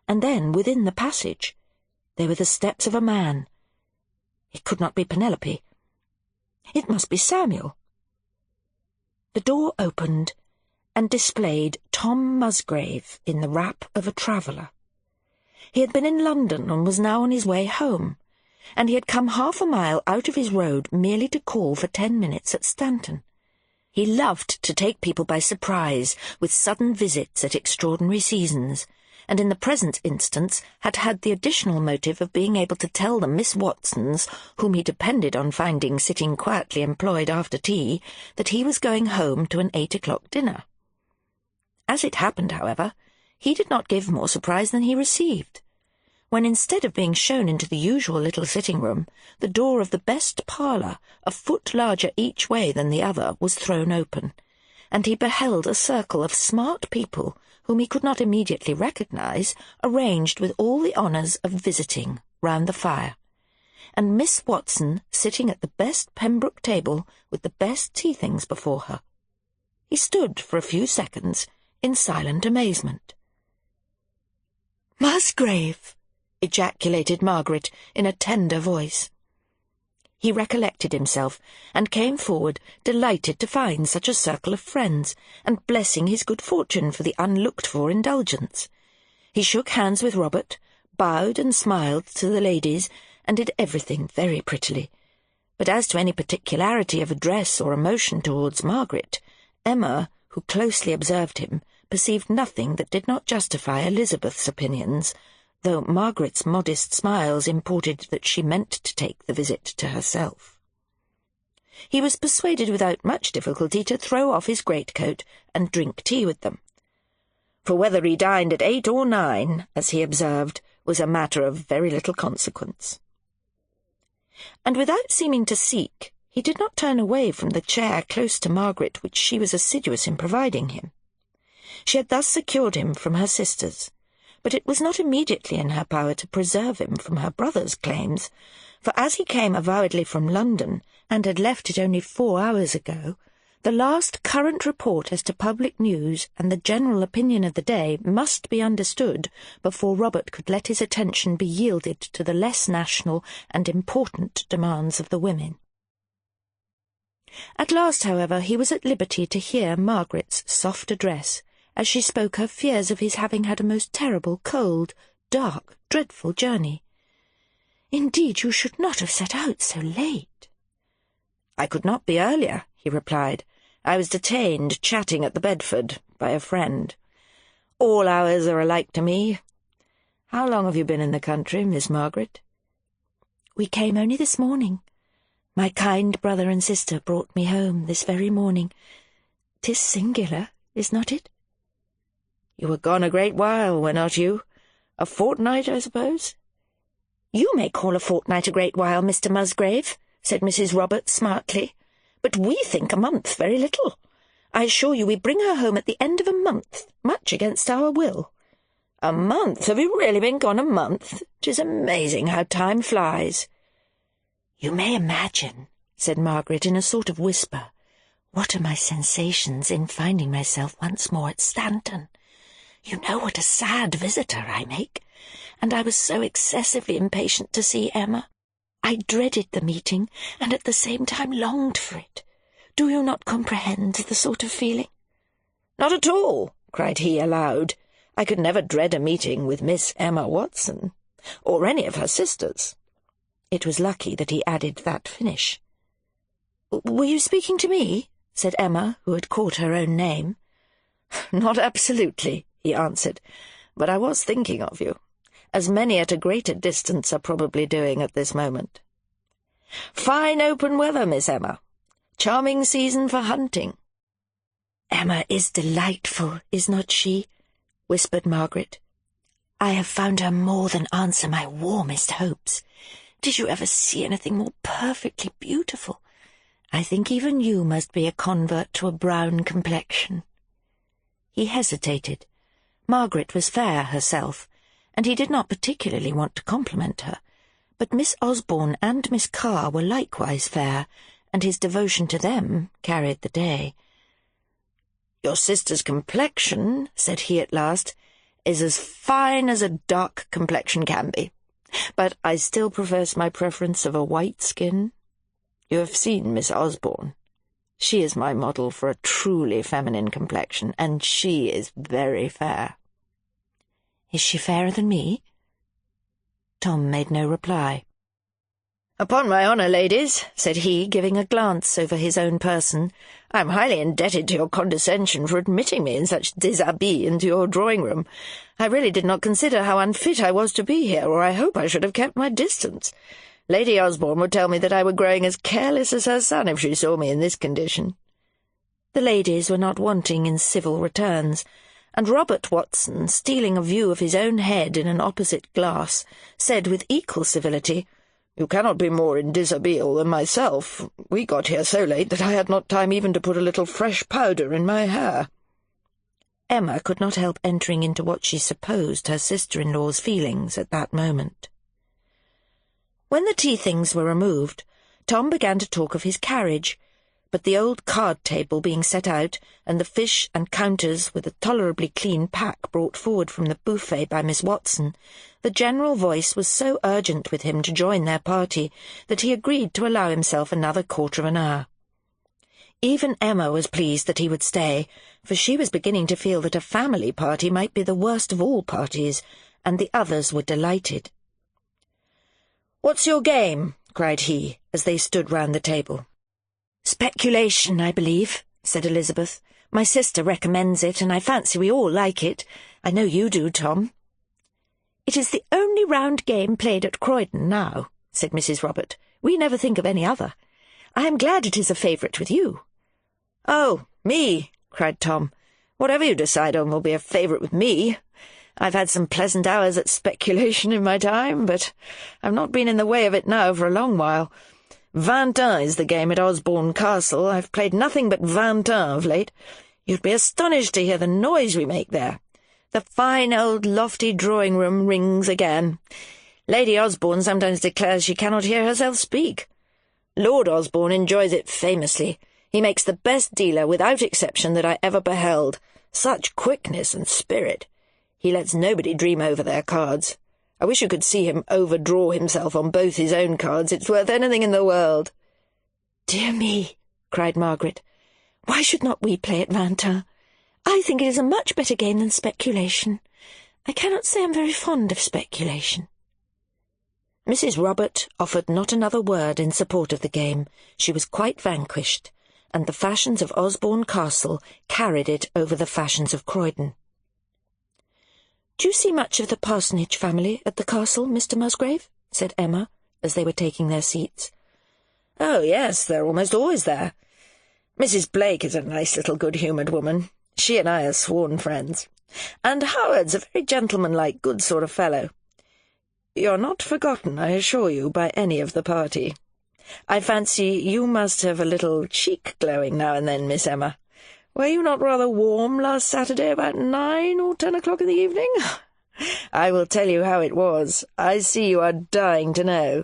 and then within the passage. They were the steps of a man. It could not be Penelope. It must be Samuel. The door opened and displayed Tom Musgrave in the wrap of a traveller. He had been in London and was now on his way home, and he had come 1/2 mile out of his road merely to call for 10 minutes at Stanton. He loved to take people by surprise with sudden visits at extraordinary seasons, and in the present instance had had the additional motive of being able to tell the Miss Watsons, whom he depended on finding sitting quietly employed after tea, that he was going home to an 8 o'clock dinner. As it happened, however, he did not give more surprise than he received. When instead of being shown into the usual little sitting-room, the door of the best parlour, a foot larger each way than the other, was thrown open, and he beheld a circle of smart people whom he could not immediately recognise, arranged with all the honours of visiting round the fire, and Miss Watson sitting at the best Pembroke table with the best tea-things before her. He stood for a few seconds in silent amazement. "Musgrave!" ejaculated Margaret in a tender voice. He recollected himself, and came forward, delighted to find such a circle of friends, and blessing his good fortune for the unlooked-for indulgence. He shook hands with Robert, bowed and smiled to the ladies, and did everything very prettily. But as to any particularity of address or emotion towards Margaret, Emma, who closely observed him, perceived nothing that did not justify Elizabeth's opinions, though Margaret's modest smiles imported that she meant to take the visit to herself. He was persuaded without much difficulty to throw off his greatcoat and drink tea with them. For whether he dined at 8 or 9, as he observed, was a matter of very little consequence. And without seeming to seek, he did not turn away from the chair close to Margaret which she was assiduous in providing him. She had thus secured him from her sisters, but it was not immediately in her power to preserve him from her brother's claims, for as he came avowedly from London, and had left it only 4 hours ago, the last current report as to public news and the general opinion of the day must be understood before Robert could let his attention be yielded to the less national and important demands of the women. At last, however, he was at liberty to hear Margaret's soft address, as she spoke her fears of his having had a most terrible, cold, dark, dreadful journey. Indeed, you should not have set out so late." "I could not be earlier," he replied. "I was detained chatting at the Bedford by a friend. All hours are alike to me. How long have you been in the country, Miss Margaret?" "We came only this morning. My kind brother and sister brought me home this very morning. 'Tis singular, is not it?" "You were gone a great while, were not you? A fortnight, I suppose?" "You may call a fortnight a great while, Mr. Musgrave," said Mrs. Roberts smartly, "but we think a month very little. I assure you we bring her home at the end of a month, much against our will." "A month? Have you really been gone a month? 'Tis amazing how time flies." "You may imagine," said Margaret in a sort of whisper, "what are my sensations in finding myself once more at Stanton. You know what a sad visitor I make, and I was so excessively impatient to see Emma. I dreaded the meeting, and at the same time longed for it. Do you not comprehend the sort of feeling?" "Not at all," cried he aloud. "I could never dread a meeting with Miss Emma Watson, or any of her sisters." It was lucky that he added that finish. "Were you speaking to me?" said Emma, who had caught her own name. "Not absolutely," he answered, "but I was thinking of you, as many at a greater distance are probably doing at this moment. Fine open weather, Miss Emma. Charming season for hunting." "Emma is delightful, is not she?" whispered Margaret. "I have found her more than answer my warmest hopes. Did you ever see anything more perfectly beautiful? I think even you must be a convert to a brown complexion." He hesitated. Margaret was fair herself, and he did not particularly want to compliment her, but Miss Osborne and Miss Carr were likewise fair, and his devotion to them carried the day. "Your sister's complexion," said he at last, "is as fine as a dark complexion can be, but I still profess my preference of a white skin. You have seen Miss Osborne. She is my model for a truly feminine complexion, and she is very fair." "Is she fairer than me?" Tom made no reply. "Upon my honour, ladies," said he, giving a glance over his own person, "I am highly indebted to your condescension for admitting me in such déshabille into your drawing-room. I really did not consider how unfit I was to be here, or I hope I should have kept my distance. Lady Osborne would tell me that I were growing as careless as her son if she saw me in this condition." The ladies were not wanting in civil returns, and Robert Watson, stealing a view of his own head in an opposite glass, said with equal civility, "You cannot be more in dishabille than myself. We got here so late that I had not time even to put a little fresh powder in my hair." Emma could not help entering into what she supposed her sister-in-law's feelings at that moment. When the tea-things were removed, Tom began to talk of his carriage, but the old card-table being set out, and the fish and counters with a tolerably clean pack brought forward from the buffet by Miss Watson, the general voice was so urgent with him to join their party that he agreed to allow himself another quarter of an hour. Even Emma was pleased that he would stay, for she was beginning to feel that a family party might be the worst of all parties, and the others were delighted. "What's your game?" cried he, as they stood round the table. "Speculation, I believe," said Elizabeth. "My sister recommends it, and I fancy we all like it. I know you do, Tom." "It is the only round game played at Croydon now," said Mrs. Robert. "We never think of any other. I am glad it is a favourite with you." "Oh, me!" cried Tom. "Whatever you decide on will be a favourite with me. I've had some pleasant hours at speculation in my time, but I've not been in the way of it now for a long while. 20 is the game at Osborne Castle. I've played nothing but 20 of late. You'd be astonished to hear the noise we make there. The fine old lofty drawing-room rings again. Lady Osborne sometimes declares she cannot hear herself speak. Lord Osborne enjoys it famously. He makes the best dealer, without exception, that I ever beheld. Such quickness and spirit. He lets nobody dream over their cards. I wish you could see him overdraw himself on both his own cards. It's worth anything in the world." "Dear me," cried Margaret. "Why should not we play at 20? I think it is a much better game than speculation. I cannot say I'm very fond of speculation." Mrs. Robert offered not another word in support of the game. She was quite vanquished, and the fashions of Osborne Castle carried it over the fashions of Croydon. "Do you see much of the parsonage family at the castle, Mr. Musgrave?" said Emma, as they were taking their seats. "Oh, yes, they're almost always there. Mrs. Blake is a nice little good-humoured woman. She and I are sworn friends. And Howard's a very gentlemanlike, good sort of fellow. You're not forgotten, I assure you, by any of the party. I fancy you must have a little cheek glowing now and then, Miss Emma. Were you not rather warm last Saturday about 9 or 10 o'clock in the evening? I will tell you how it was. I see you are dying to know.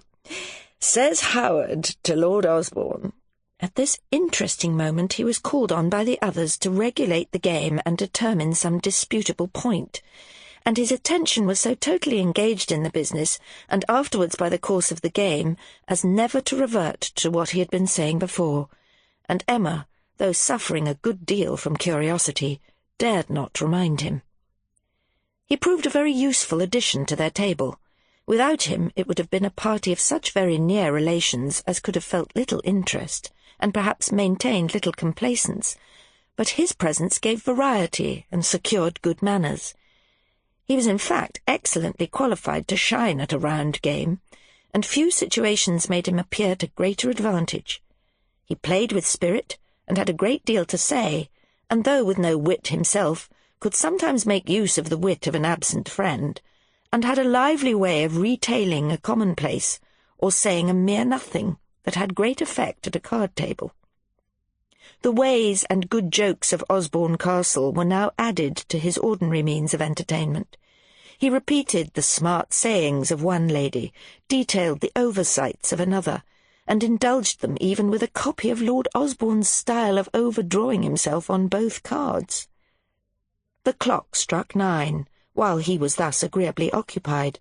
Says Howard to Lord Osborne—" At this interesting moment he was called on by the others to regulate the game and determine some disputable point, and his attention was so totally engaged in the business, and afterwards by the course of the game, as never to revert to what he had been saying before, and Emma, though suffering a good deal from curiosity, dared not remind him. He proved a very useful addition to their table. Without him it would have been a party of such very near relations as could have felt little interest, and perhaps maintained little complacence, but his presence gave variety and secured good manners. He was in fact excellently qualified to shine at a round game, and few situations made him appear to greater advantage. He played with spirit, and had a great deal to say, and though with no wit himself, could sometimes make use of the wit of an absent friend, and had a lively way of retailing a commonplace, or saying a mere nothing, that had great effect at a card-table. The ways and good jokes of Osborne Castle were now added to his ordinary means of entertainment. He repeated the smart sayings of one lady, detailed the oversights of another, and indulged them even with a copy of Lord Osborne's style of overdrawing himself on both cards. The clock struck 9, while he was thus agreeably occupied,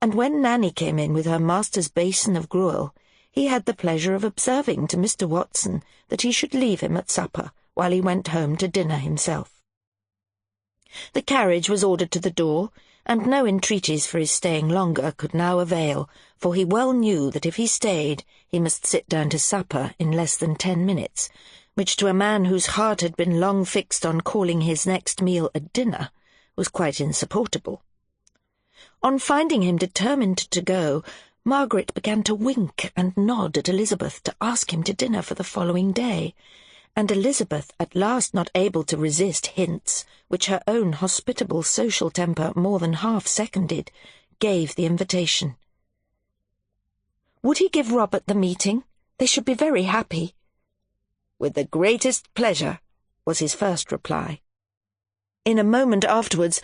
and when Nanny came in with her master's basin of gruel, he had the pleasure of observing to Mr. Watson that he should leave him at supper, while he went home to dinner himself. The carriage was ordered to the door, and no entreaties for his staying longer could now avail, for he well knew that if he stayed he must sit down to supper in less than 10 minutes, which to a man whose heart had been long fixed on calling his next meal a dinner was quite insupportable. On finding him determined to go, Margaret began to wink and nod at Elizabeth to ask him to dinner for the following day, and Elizabeth, at last not able to resist hints, which her own hospitable social temper more than half seconded, gave the invitation. Would he give Robert the meeting? They should be very happy. "With the greatest pleasure," was his first reply. In a moment afterwards,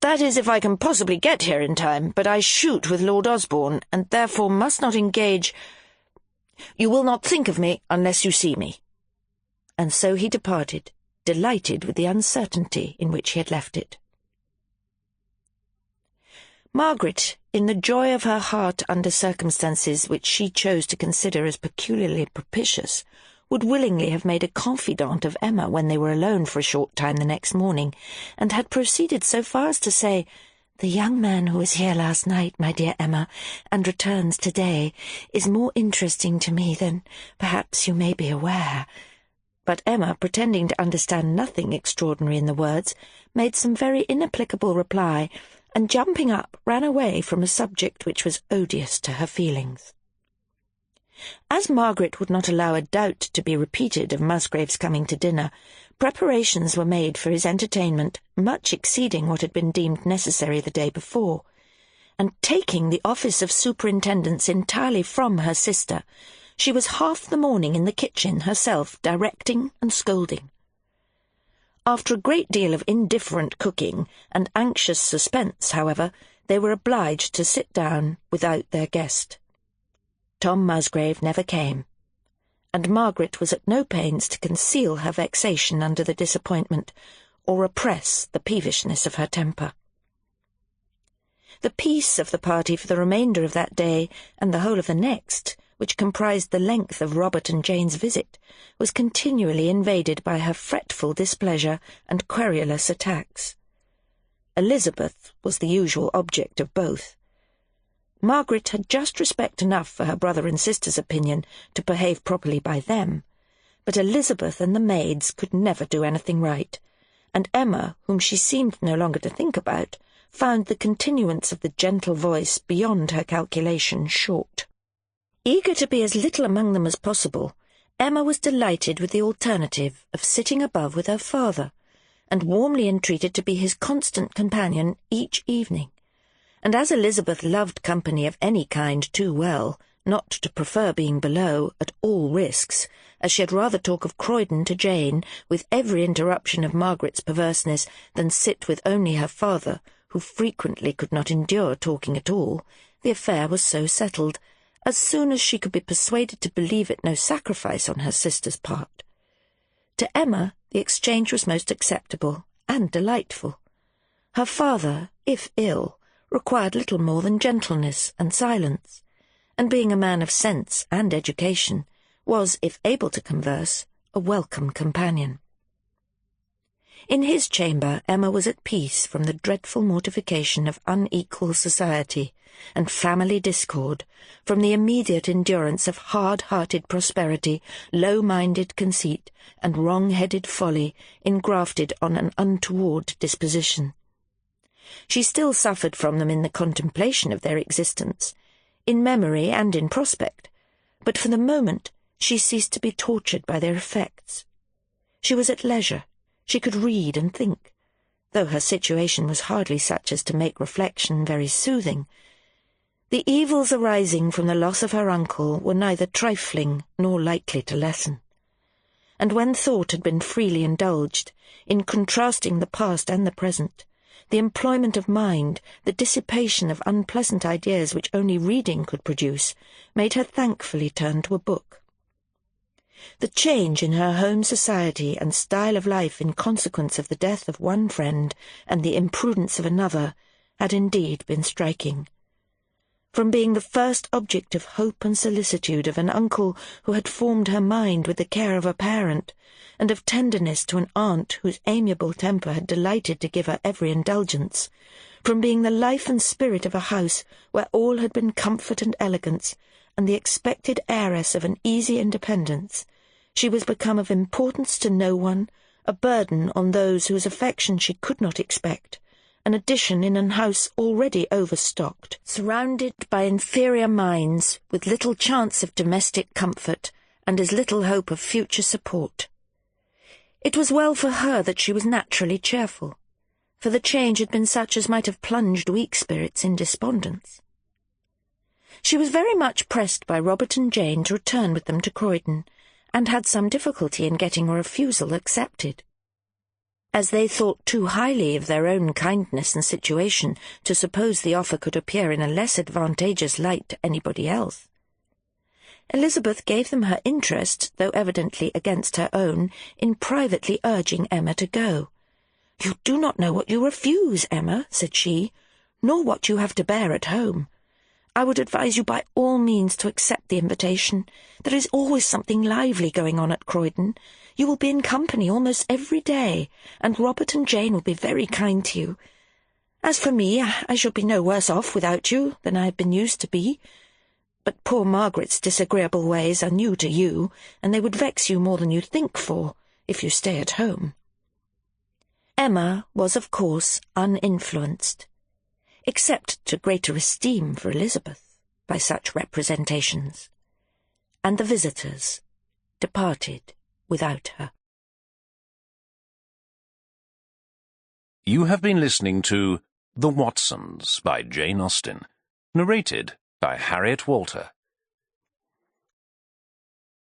"That is, if I can possibly get here in time, but I shoot with Lord Osborne, and therefore must not engage. You will not think of me unless you see me." And so he departed, delighted with the uncertainty in which he had left it. Margaret, in the joy of her heart under circumstances which she chose to consider as peculiarly propitious, would willingly have made a confidante of Emma when they were alone for a short time the next morning, and had proceeded so far as to say, "The young man who was here last night, my dear Emma, and returns to-day, is more interesting to me than perhaps you may be aware." But Emma, pretending to understand nothing extraordinary in the words, made some very inapplicable reply, and jumping up, ran away from a subject which was odious to her feelings. As Margaret would not allow a doubt to be repeated of Musgrave's coming to dinner, preparations were made for his entertainment, much exceeding what had been deemed necessary the day before, and taking the office of superintendence entirely from her sister, she was half the morning in the kitchen herself, directing and scolding. After a great deal of indifferent cooking and anxious suspense, however, they were obliged to sit down without their guest. Tom Musgrave never came, and Margaret was at no pains to conceal her vexation under the disappointment, or repress the peevishness of her temper. The peace of the party for the remainder of that day, and the whole of the next, which comprised the length of Robert and Jane's visit, was continually invaded by her fretful displeasure and querulous attacks. Elizabeth was the usual object of both. Margaret had just respect enough for her brother and sister's opinion to behave properly by them, but Elizabeth and the maids could never do anything right, and Emma, whom she seemed no longer to think about, found the continuance of the gentle voice beyond her calculation short. Eager to be as little among them as possible, Emma was delighted with the alternative of sitting above with her father, and warmly entreated to be his constant companion each evening. And as Elizabeth loved company of any kind too well not to prefer being below at all risks, as she had rather talk of Croydon to Jane with every interruption of Margaret's perverseness than sit with only her father, who frequently could not endure talking at all, the affair was so settled, as soon as she could be persuaded to believe it no sacrifice on her sister's part. To Emma the exchange was most acceptable and delightful. Her father, if ill, required little more than gentleness and silence, and being a man of sense and education, was, if able to converse, a welcome companion. In his chamber Emma was at peace from the dreadful mortification of unequal society and family discord, from the immediate endurance of hard-hearted prosperity, low-minded conceit, and wrong-headed folly engrafted on an untoward disposition. She still suffered from them in the contemplation of their existence, in memory and in prospect, but for the moment she ceased to be tortured by their effects. She was at leisure, she could read and think, though her situation was hardly such as to make reflection very soothing. The evils arising from the loss of her uncle were neither trifling nor likely to lessen, and when thought had been freely indulged, in contrasting the past and the present, the employment of mind, the dissipation of unpleasant ideas which only reading could produce, made her thankfully turn to a book. The change in her home society and style of life in consequence of the death of one friend and the imprudence of another had indeed been striking. From being the first object of hope and solicitude of an uncle who had formed her mind with the care of a parent, and of tenderness to an aunt whose amiable temper had delighted to give her every indulgence, from being the life and spirit of a house where all had been comfort and elegance, and the expected heiress of an easy independence, she was become of importance to no one, a burden on those whose affection she could not expect, an addition in an house already overstocked, surrounded by inferior minds, with little chance of domestic comfort, and as little hope of future support. It was well for her that she was naturally cheerful, for the change had been such as might have plunged weak spirits in despondence. She was very much pressed by Robert and Jane to return with them to Croydon, and had some difficulty in getting a refusal accepted. As they thought too highly of their own kindness and situation to suppose the offer could appear in a less advantageous light to anybody else. Elizabeth gave them her interest, though evidently against her own, in privately urging Emma to go. "You do not know what you refuse, Emma," said she, "nor what you have to bear at home. I would advise you by all means to accept the invitation. There is always something lively going on at Croydon. You will be in company almost every day, and Robert and Jane will be very kind to you. As for me, I shall be no worse off without you than I have been used to be. But poor Margaret's disagreeable ways are new to you, and they would vex you more than you think for, if you stay at home." Emma was, of course, uninfluenced, except to greater esteem for Elizabeth, by such representations, and the visitors departed without her. You have been listening to The Watsons by Jane Austen, narrated by Harriet Walter.